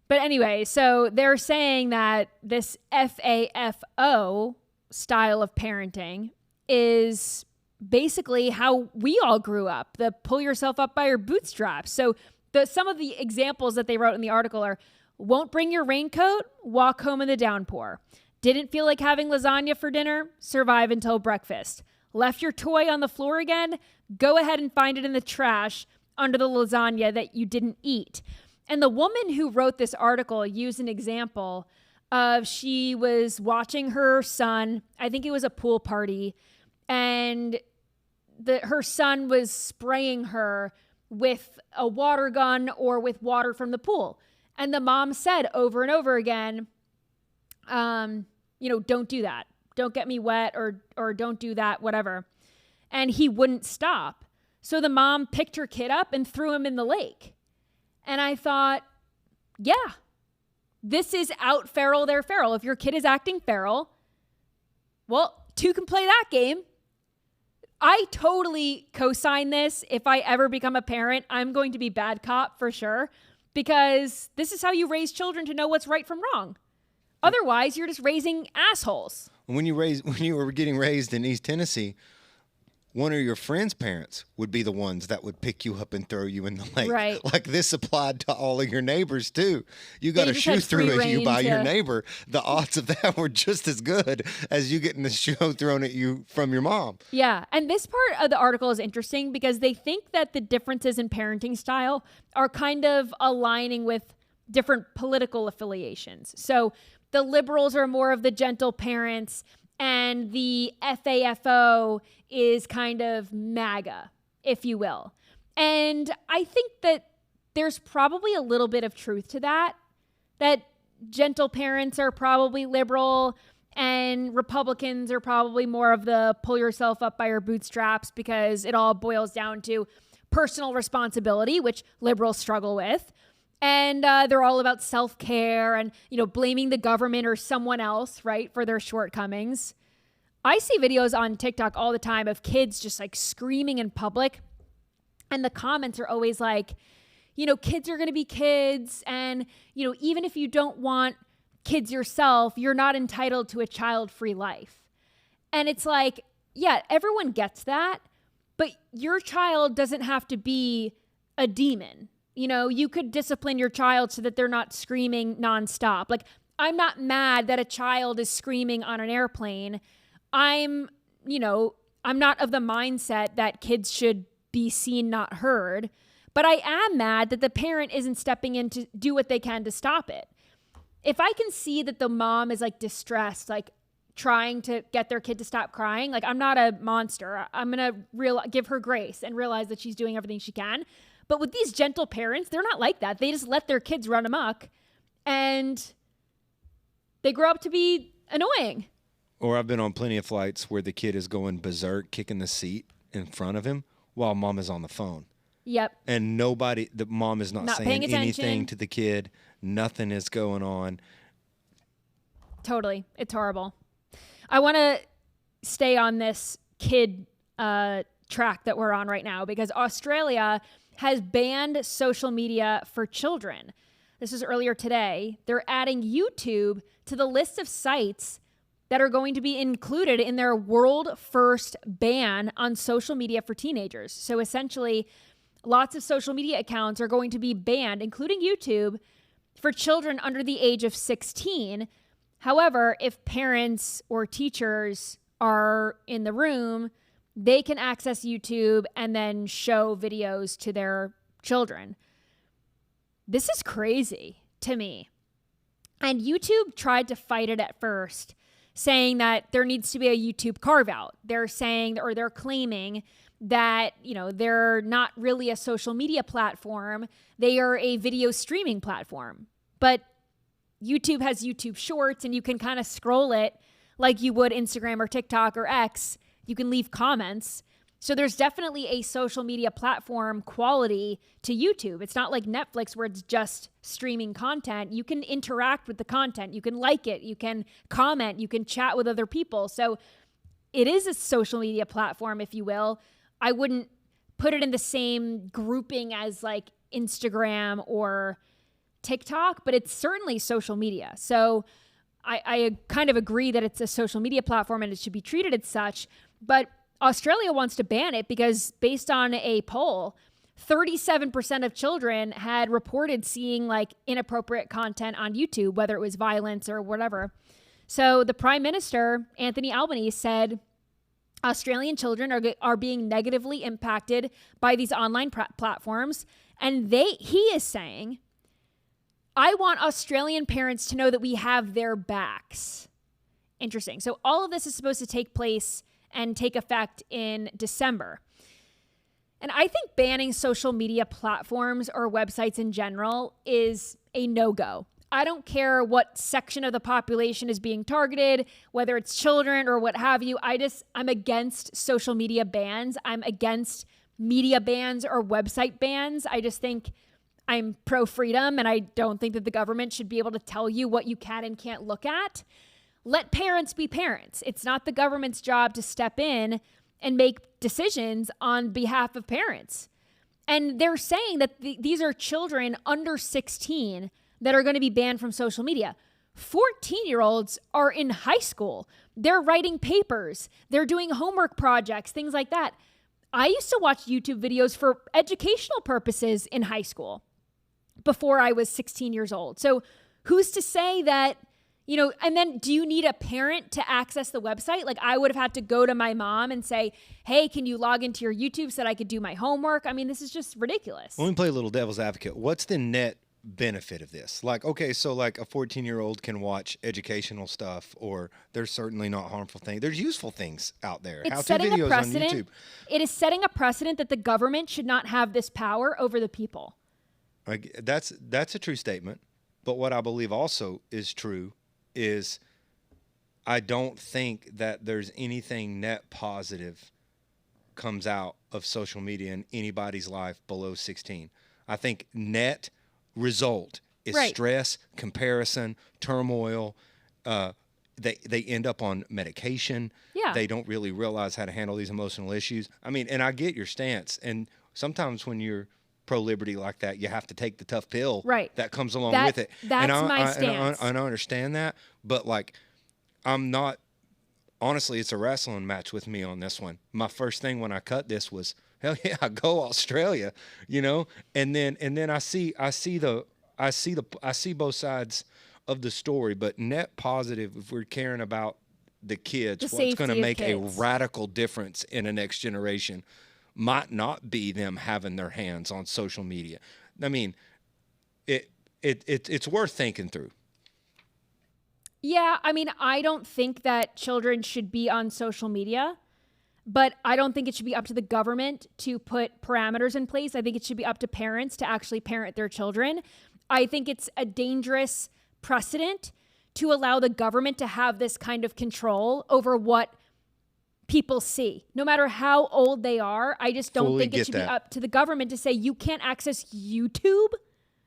But anyway, so they're saying that this FAFO style of parenting is basically how we all grew up, the pull yourself up by your bootstraps. So some of the examples that they wrote in the article are, won't bring your raincoat, walk home in the downpour. Didn't feel like having lasagna for dinner, survive until breakfast. Left your toy on the floor again, go ahead and find it in the trash under the lasagna that you didn't eat. And the woman who wrote this article used an example of she was watching her son, I think it was a pool party, and her son was spraying her with a water gun or with water from the pool. And the mom said over and over again, don't do that. Don't get me wet or don't do that, whatever. And he wouldn't stop. So the mom picked her kid up and threw him in the lake. And I thought, yeah, this is out feral their feral. If your kid is acting feral, well, two can play that game. I totally co-sign this. If I ever become a parent, I'm going to be bad cop for sure, because this is how you raise children to know what's right from wrong. Otherwise, you're just raising assholes. When you were getting raised in East Tennessee, one of your friends' parents would be the ones that would pick you up and throw you in the lake. Right. Like this applied to all of your neighbors too. You got They a just shoe had free through at you reign by your to- neighbor. The odds of that were just as good as you getting the shoe thrown at you from your mom. Yeah. And this part of the article is interesting because they think that the differences in parenting style are kind of aligning with different political affiliations. So the liberals are more of the gentle parents, and the FAFO is kind of MAGA, if you will. And I think that there's probably a little bit of truth to that gentle parents are probably liberal and Republicans are probably more of the pull yourself up by your bootstraps because it all boils down to personal responsibility, which liberals struggle with. And they're all about self-care and, blaming the government or someone else, right, for their shortcomings. I see videos on TikTok all the time of kids just like screaming in public. And the comments are always like, kids are going to be kids. And, even if you don't want kids yourself, you're not entitled to a child-free life. And it's like, yeah, everyone gets that. But your child doesn't have to be a demon. You could discipline your child so that they're not screaming nonstop. Like, I'm not mad that a child is screaming on an airplane. I'm not of the mindset that kids should be seen, not heard. But I am mad that the parent isn't stepping in to do what they can to stop it. If I can see that the mom is like distressed, like trying to get their kid to stop crying, like I'm not a monster. I'm going to give her grace and realize that she's doing everything she can. But with these gentle parents, they're not like that. They just let their kids run amok and they grow up to be annoying. Or I've been on plenty of flights where the kid is going berserk, kicking the seat in front of him while mom is on the phone. Yep. And the mom is not saying paying attention. anything to the kid. Nothing is going on. Totally. It's horrible. I want to stay on this kid track that we're on right now because Australia has banned social media for children. This was earlier today. They're adding YouTube to the list of sites that are going to be included in their world first ban on social media for teenagers. So essentially, lots of social media accounts are going to be banned, including YouTube, for children under the age of 16. However, if parents or teachers are in the room, they can access YouTube and then show videos to their children. This is crazy to me. And YouTube tried to fight it at first, saying that there needs to be a YouTube carve out. They're saying, or they're claiming that, they're not really a social media platform. They are a video streaming platform. But YouTube has YouTube Shorts and you can kind of scroll it like you would Instagram or TikTok or X. You can leave comments. So there's definitely a social media platform quality to YouTube. It's not like Netflix where it's just streaming content. You can interact with the content. You can like it. You can comment. You can chat with other people. So it is a social media platform, if you will. I wouldn't put it in the same grouping as like Instagram or TikTok, but it's certainly social media. So I kind of agree that it's a social media platform and it should be treated as such. But Australia wants to ban it because based on a poll, 37% of children had reported seeing like inappropriate content on YouTube, whether it was violence or whatever. So the Prime Minister, Anthony Albanese, said Australian children are being negatively impacted by these online platforms. And he is saying, I want Australian parents to know that we have their backs. Interesting. So all of this is supposed to take place and take effect in December. And I think banning social media platforms or websites in general is a no-go. I don't care what section of the population is being targeted, whether it's children or what have you. I'm against social media bans. I'm against media bans or website bans. I just think I'm pro-freedom, and I don't think that the government should be able to tell you what you can and can't look at. Let parents be parents. It's not the government's job to step in and make decisions on behalf of parents. And they're saying that these are children under 16 that are going to be banned from social media. 14-year-olds are in high school. They're writing papers. They're doing homework projects, things like that. I used to watch YouTube videos for educational purposes in high school before I was 16 years old. So who's to say that, and then do you need a parent to access the website? Like I would have had to go to my mom and say, hey, can you log into your YouTube so that I could do my homework? I mean, this is just ridiculous. Let me play a little devil's advocate. What's the net benefit of this? Like, okay, so like a 14-year-old can watch educational stuff, or there's certainly not harmful things. There's useful things out there. It's How-to setting a videos on precedent. YouTube. It is setting a precedent that the government should not have this power over the people. That's a true statement. But what I believe also is true is I don't think that there's anything net positive comes out of social media in anybody's life below 16. I think net result is stress, comparison, turmoil. They end up on medication. Yeah. They don't really realize how to handle these emotional issues. I mean, and I get your stance. And sometimes when you're pro-liberty like that, you have to take the tough pill that comes along with it. That's my stance. And I understand that. But, like, I'm not – honestly, it's a wrestling match with me on this one. My first thing when I cut this was, hell yeah, go Australia, And then I see both sides of the story, but net positive, if we're caring about the kids, what's going to make a radical difference in the next generation might not be them having their hands on social media. I mean, it's worth thinking through. Yeah, I mean, I don't think that children should be on social media, but I don't think it should be up to the government to put parameters in place. I think it should be up to parents to actually parent their children. I think it's a dangerous precedent to allow the government to have this kind of control over what people see, no matter how old they are. I just don't think it should be up to the government to say you can't access YouTube.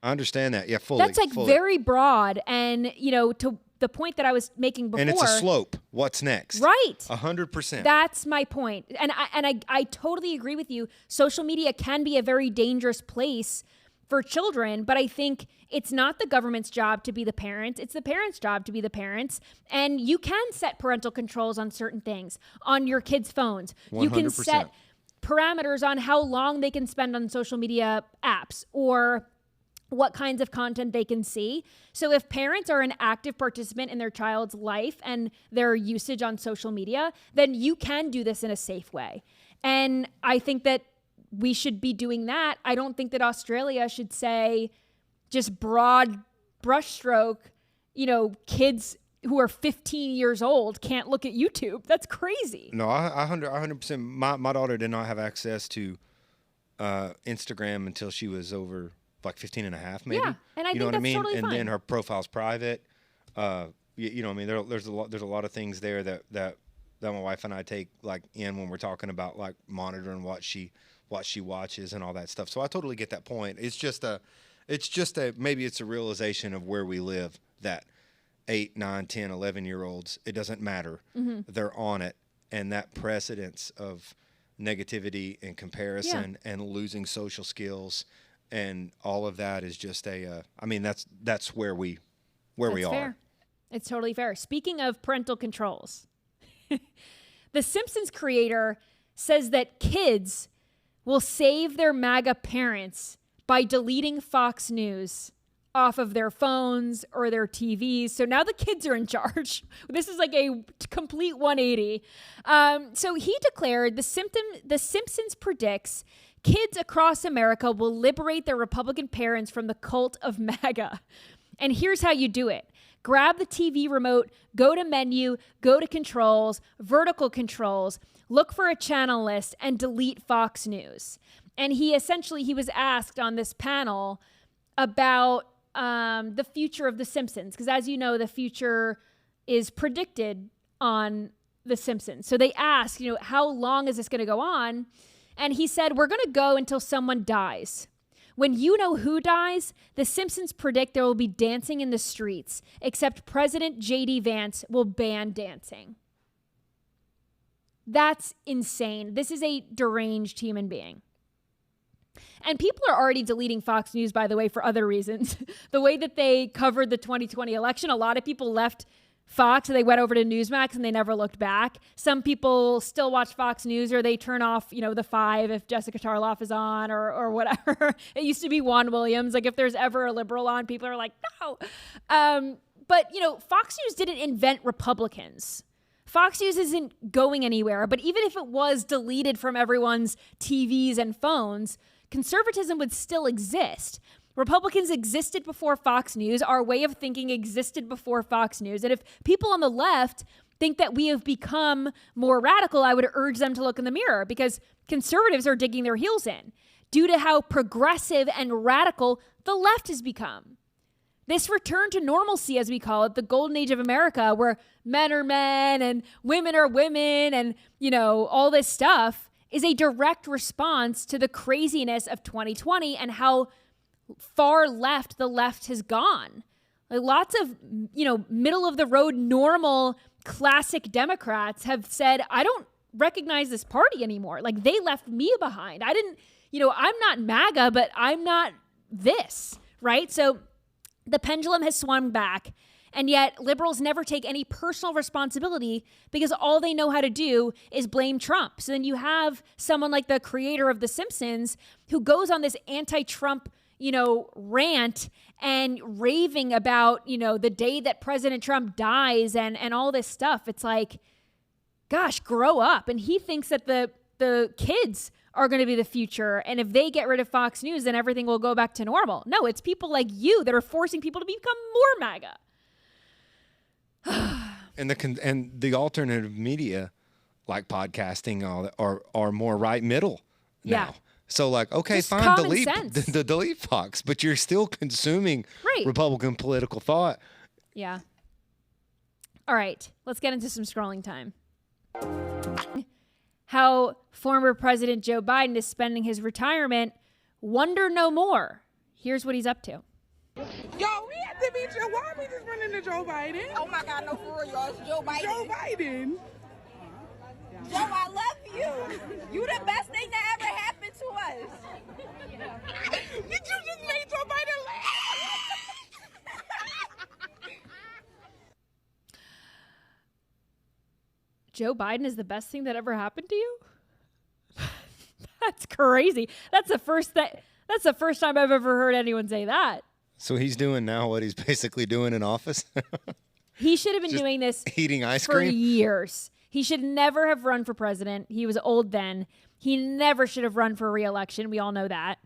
I understand that. Yeah, fully. That's very broad. And, to the point that I was making before. And it's a slope. What's next? Right. 100%. That's my point. And I totally agree with you. Social media can be a very dangerous place for children, but I think it's not the government's job to be the parents. It's the parents' job to be the parents. And you can set parental controls on certain things on your kids' phones. 100%. You can set parameters on how long they can spend on social media apps or what kinds of content they can see. So if parents are an active participant in their child's life and their usage on social media, then you can do this in a safe way. And I think that we should be doing that. I don't think that Australia should say just broad brushstroke, kids who are 15 years old can't look at YouTube. That's crazy. No, I 100%. My daughter did not have access to Instagram until she was over like 15 and a half, maybe. Yeah, and I think what that's I mean? totally and fine. then her profile's private. I mean, there's a lot of things there that my wife and I take like in when we're talking about like monitoring what she watches and all that stuff. So I totally get that point. It's just maybe it's a realization of where we live that 8, 9, 10, 11-year-olds, it doesn't matter. Mm-hmm. They're on it. And that precedence of negativity and comparison and losing social skills and all of that is just that's where we are. Fair. It's totally fair. Speaking of parental controls, The Simpsons creator says that kids will save their MAGA parents by deleting Fox News off of their phones or their TVs. So now the kids are in charge. This is like a complete 180. So he declared, The Simpsons predicts kids across America will liberate their Republican parents from the cult of MAGA. And here's how you do it. Grab the TV remote, go to menu, go to controls, vertical controls, look for a channel list, and delete Fox News. And he was asked on this panel about the future of The Simpsons. Because as you know, the future is predicted on The Simpsons. So they asked, how long is this going to go on? And he said, we're going to go until someone dies. When you know who dies, The Simpsons predict there will be dancing in the streets, except President J.D. Vance will ban dancing. That's insane. This is a deranged human being. And people are already deleting Fox News, by the way, for other reasons. The way that they covered the 2020 election, a lot of people left Fox and they went over to Newsmax and they never looked back. Some people still watch Fox News, or they turn off, the 5 if Jessica Tarloff is on or whatever. It used to be Juan Williams. Like, if there's ever a liberal on, people are like, no. But Fox News didn't invent Republicans. Fox News isn't going anywhere. But even if it was deleted from everyone's TVs and phones, conservatism would still exist. Republicans existed before Fox News. Our way of thinking existed before Fox News. And if people on the left think that we have become more radical, I would urge them to look in the mirror, because conservatives are digging their heels in due to how progressive and radical the left has become. This return to normalcy, as we call it, the golden age of America, where men are men and women are women and, all this stuff, is a direct response to the craziness of 2020 and how far left the left has gone. Like, lots of, middle of the road, normal, classic Democrats have said, I don't recognize this party anymore. Like, they left me behind. I'm not MAGA, but I'm not this, right? So the pendulum has swung back, and yet liberals never take any personal responsibility because all they know how to do is blame Trump. So then you have someone like the creator of The Simpsons who goes on this anti-Trump rant and raving about, the day that President Trump dies and all this stuff. It's like, gosh, grow up. And he thinks that the kids are going to be the future. And if they get rid of Fox News, then everything will go back to normal. No, it's people like you that are forcing people to become more MAGA. And the alternative media, like podcasting, are more right middle now. Yeah. So, like, okay, Just fine, common delete sense. delete Fox, but you're still consuming Republican political thought. Yeah. All right, let's get into some scrolling time. How former President Joe Biden is spending his retirement. Wonder no more. Here's what he's up to. Yo, we have to meet you. Why are we just running to Joe Biden? Oh my God, no, for real, y'all. It's Joe Biden. Joe Biden. Joe, I love you. You the best thing that ever happened to us. Did you just make Joe Biden laugh? Joe Biden is the best thing that ever happened to you? That's crazy. That's the first time I've ever heard anyone say that. So he's doing now what he's basically doing in office? He should have been Just doing this eating ice for cream? years. He should never have run for president. He was old then. He never should have run for re-election. We all know that.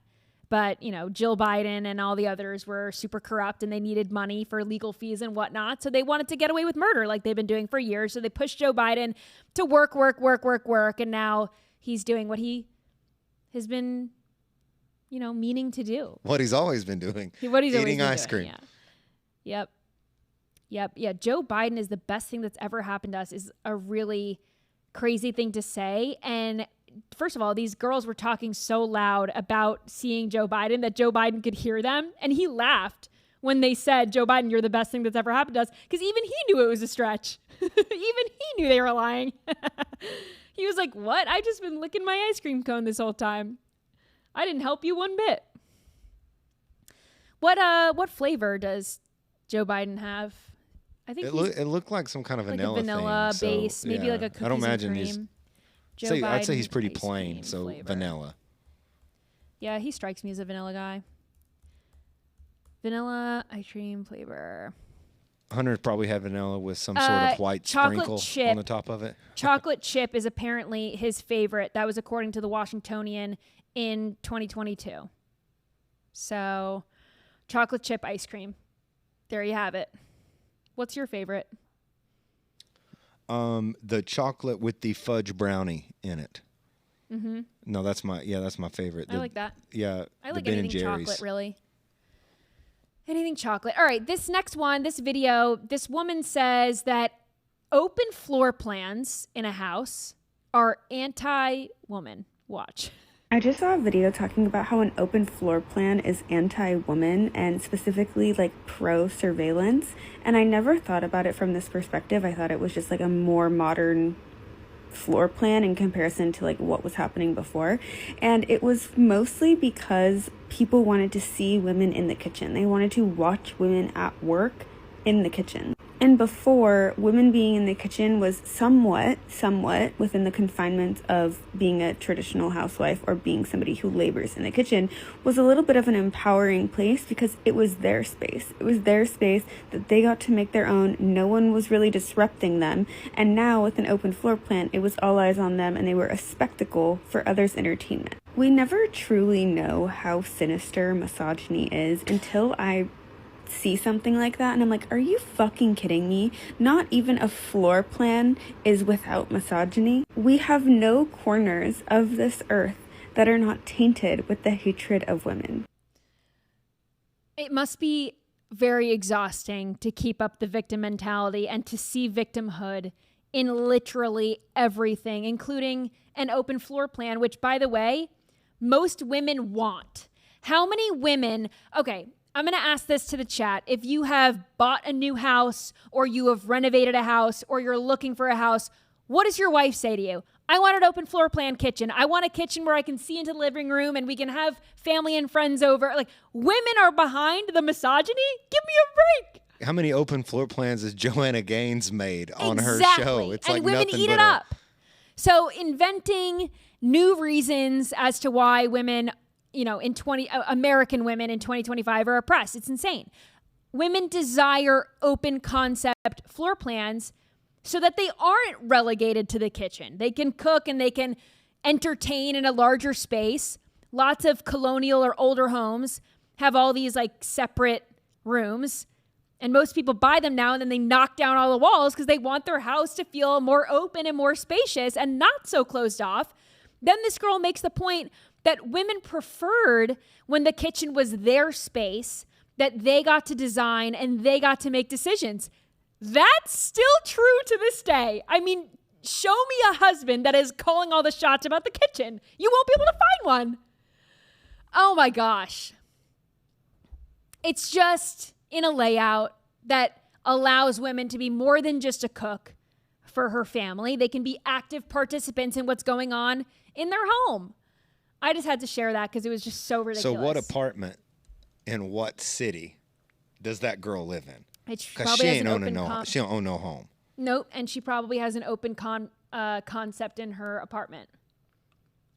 But, Jill Biden and all the others were super corrupt and they needed money for legal fees and whatnot. So they wanted to get away with murder like they've been doing for years. So they pushed Joe Biden to work. And now he's doing what he has been, meaning to do. What he's always been doing. What he's always eating been ice doing, cream. Yeah. Yep. Yeah. Joe Biden is the best thing that's ever happened to us is a really crazy thing to say. And first of all, these girls were talking so loud about seeing Joe Biden that Joe Biden could hear them. And he laughed when they said, Joe Biden, you're the best thing that's ever happened to us. Because even he knew it was a stretch. Even he knew they were lying. He was like, what? I just been licking my ice cream cone this whole time. I didn't help you one bit. What flavor does Joe Biden have? I think it looked like some kind of like vanilla a vanilla thing, base, maybe like a cookies I don't imagine and cream. Joe I'd say Biden he's pretty ice plain, cream so flavor. vanilla. Yeah, he strikes me as a vanilla guy. Vanilla ice cream flavor. Hunter probably had vanilla with some sort of white sprinkle chip. on the top of it. Chocolate chip is apparently his favorite. That was according to the Washingtonian in 2022. So, chocolate chip ice cream. There you have it. What's your favorite? The chocolate with the fudge brownie in it. Mm-hmm. No, that's my favorite. I like that. Yeah, I like the Ben anything and Jerry's. chocolate, really. Anything chocolate. All right, this next one, this video, this woman says that open floor plans in a house are anti-woman. Watch. I just saw a video talking about how an open floor plan is anti-woman and specifically like pro-surveillance. And I never thought about it from this perspective. I thought it was just like a more modern floor plan in comparison to like what was happening before. And it was mostly because people wanted to see women in the kitchen. They wanted to watch women at work in the kitchen. And before, women being in the kitchen was somewhat within the confinement of being a traditional housewife or being somebody who labors in the kitchen, was a little bit of an empowering place because it was their space. It was their space that they got to make their own. No one was really disrupting them. And now with an open floor plan, it was all eyes on them and they were a spectacle for others' entertainment. We never truly know how sinister misogyny is until I see something like that and I'm like, are you fucking kidding me? Not even a floor plan is without misogyny. We have no corners of this earth that are not tainted with the hatred of women. It must be very exhausting to keep up the victim mentality and to see victimhood in literally everything, including an open floor plan, which, by the way, most women want. How many women, okay, I'm going to ask this to the chat. If you have bought a new house or you have renovated a house or you're looking for a house, what does your wife say to you? I want an open floor plan kitchen. I want a kitchen where I can see into the living room and we can have family and friends over. Like, women are behind the misogyny? Give me a break. How many open floor plans has Joanna Gaines made on her show? It's and like women nothing eat but it up. So inventing new reasons as to why women, American women in 2025 are oppressed. It's insane. Women desire open concept floor plans so that they aren't relegated to the kitchen. They can cook and they can entertain in a larger space. Lots of colonial or older homes have all these like separate rooms. And most people buy them now and then they knock down all the walls because they want their house to feel more open and more spacious and not so closed off. Then this girl makes the point that women preferred when the kitchen was their space, that they got to design and they got to make decisions. That's still true to this day. I mean, show me a husband that is calling all the shots about the kitchen. You won't be able to find one. Oh my gosh. It's just in a layout that allows women to be more than just a cook for her family. They can be active participants in what's going on in their home. I just had to share that because it was just so ridiculous. So what apartment in what city does that girl live in? Because she don't own no home. Nope, and she probably has an open concept in her apartment.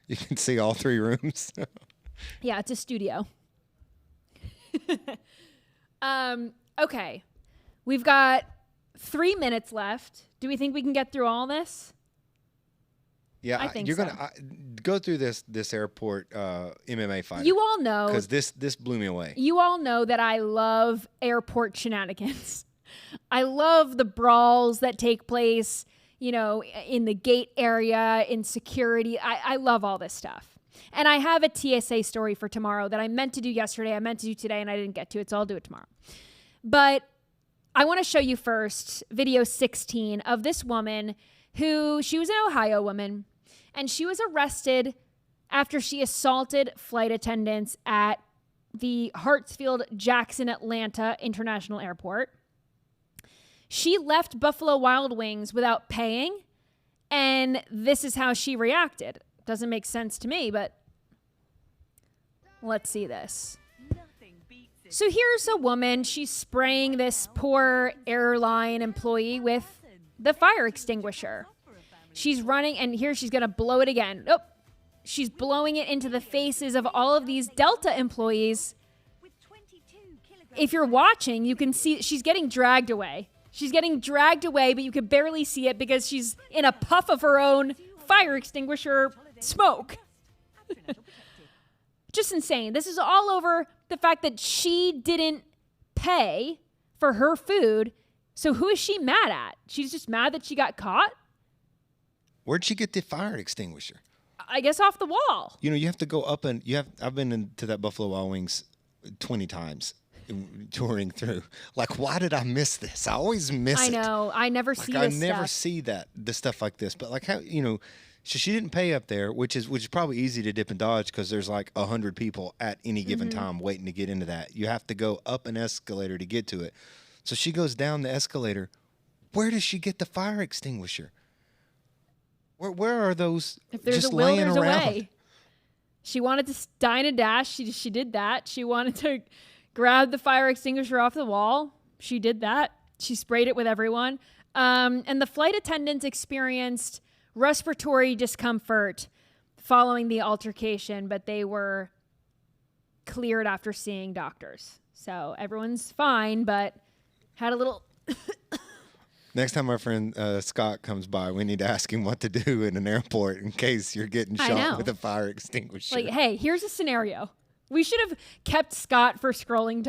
You can see all three rooms. Yeah, it's a studio. Okay, we've got 3 minutes left. Do we think we can get through all this? Yeah, I think you're so. gonna go through this airport MMA fight. You all know, because this blew me away. You all know that I love airport shenanigans. I love the brawls that take place, in the gate area, in security. I love all this stuff. And I have a TSA story for tomorrow that I meant to do yesterday, I meant to do today, and I didn't get to it, so I'll do it tomorrow. But I want to show you first video 16 of this woman she was an Ohio woman, and she was arrested after she assaulted flight attendants at the Hartsfield-Jackson Atlanta International Airport. She left Buffalo Wild Wings without paying, and this is how she reacted. Doesn't make sense to me, but let's see this. So here's a woman. She's spraying this poor airline employee with the fire extinguisher. She's running, and here she's going to blow it again. Nope. She's blowing it into the faces of all of these Delta employees. If you're watching, you can see she's getting dragged away. She's getting dragged away, but you can barely see it because she's in a puff of her own fire extinguisher smoke. Just insane. This is all over the fact that she didn't pay for her food. So who is she mad at? She's just mad that she got caught? Where'd she get the fire extinguisher? I guess off the wall. You have to go up and I've been into that Buffalo Wild Wings 20 times touring through. Like, why did I miss this? I always miss it. I know. I never see this stuff. I never see the stuff like this. But like how, so she didn't pay up there, which is probably easy to dip and dodge because there's like 100 people at any given time waiting to get into that. You have to go up an escalator to get to it. So she goes down the escalator. Where does she get the fire extinguisher? Where are those? If there's just a will, laying there's around? a way. She wanted to die in a dash. She did that. She wanted to grab the fire extinguisher off the wall. She did that. She sprayed it with everyone. And the flight attendants experienced respiratory discomfort following the altercation, but they were cleared after seeing doctors. So everyone's fine, but had a little... Next time our friend Scott comes by, we need to ask him what to do in an airport in case you're getting shot with a fire extinguisher. Like, hey, here's a scenario. We should have kept Scott for scrolling.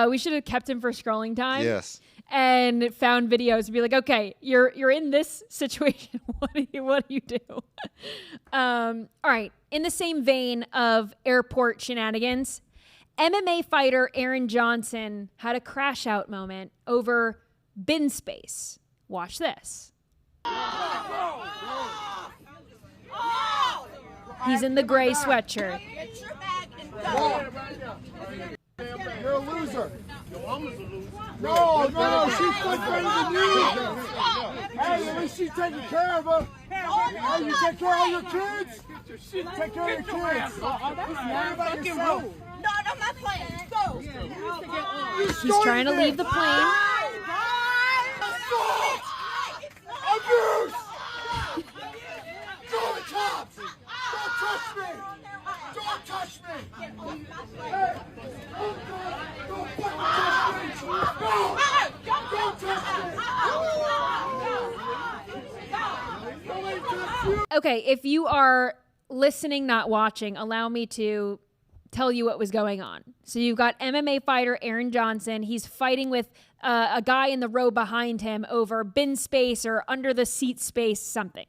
We should have kept him for scrolling time. Yes. And found videos and be like, okay, you're in this situation. What do you do? All right. In the same vein of airport shenanigans, MMA fighter Aaron Johnson had a crash out moment over bin space. Watch this. He's in the gray sweatshirt. Get your bag and go. You're a loser. No, she's frustrated than you. Hey, at least she's taking care of her. Hey, you take care of your kids? Take care of your kids. Worry about yourself. No, I'm not playing. Go. He's trying to leave the plane. Abuse! Go to the cops! Don't touch me! Don't touch me! Hey! Don't fucking touch me! No! Don't touch me! Okay, if you are listening, not watching, allow me to tell you what was going on. So you've got MMA fighter Aaron Johnson. He's fighting with a guy in the row behind him over bin space or under the seat space, something.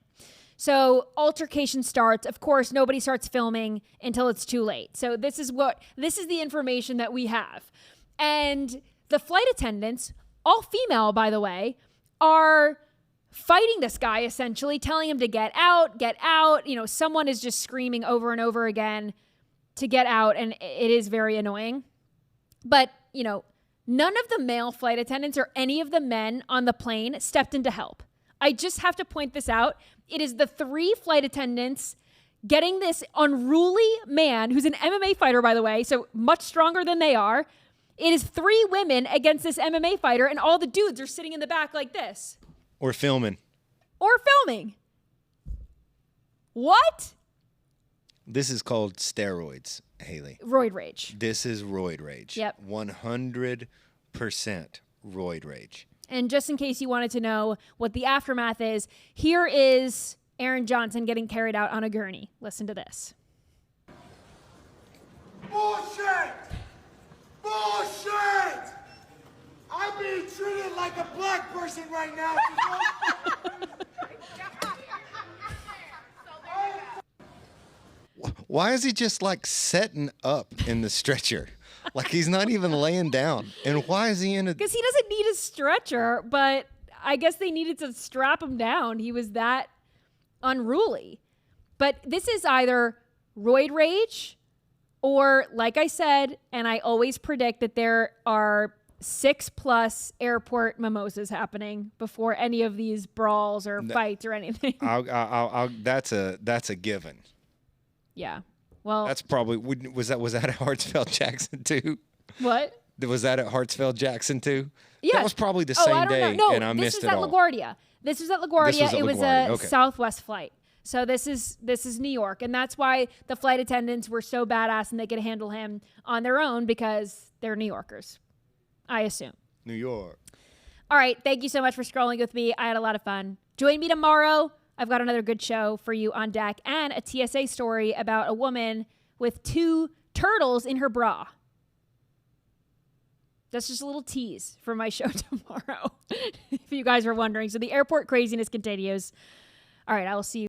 So altercation starts. Of course, nobody starts filming until it's too late. So this is the information that we have. And the flight attendants, all female, by the way, are fighting this guy, essentially telling him to get out. You know, someone is just screaming over and over again to get out, and it is very annoying. But, you know, none of the male flight attendants or any of the men on the plane stepped in to help. I just have to point this out. It is the 3 flight attendants getting this unruly man, who's an MMA fighter, by the way, so much stronger than they are. It is 3 women against this MMA fighter, and all the dudes are sitting in the back like this. Or filming. What? This is called steroids, Hayley. Roid rage. This is roid rage. Yep. 100% roid rage. And just in case you wanted to know what the aftermath is, here is Aaron Johnson getting carried out on a gurney. Listen to this. Bullshit! Bullshit! I'm being treated like a black person right now. Why is he just like setting up in the stretcher? Like he's not even laying down. And why is he in a... Because he doesn't need a stretcher, but I guess they needed to strap him down. He was that unruly. But this is either roid rage or, like I said, and I always predict that there are 6+ airport mimosas happening before any of these brawls or fights or anything. That's a given. Yeah. Well, that's probably was that at Hartsfield Jackson too? What? Was that at Hartsfield Jackson too? Yeah. That was probably the same day, No, and I missed it all. This was at LaGuardia. It was a Southwest flight. So this is New York, and that's why the flight attendants were so badass and they could handle him on their own because they're New Yorkers, I assume. New York. All right, thank you so much for scrolling with me. I had a lot of fun. Join me tomorrow. I've got another good show for you on deck and a TSA story about a woman with 2 turtles in her bra. That's just a little tease for my show tomorrow, if you guys were wondering. So the airport craziness continues. All right, I will see you.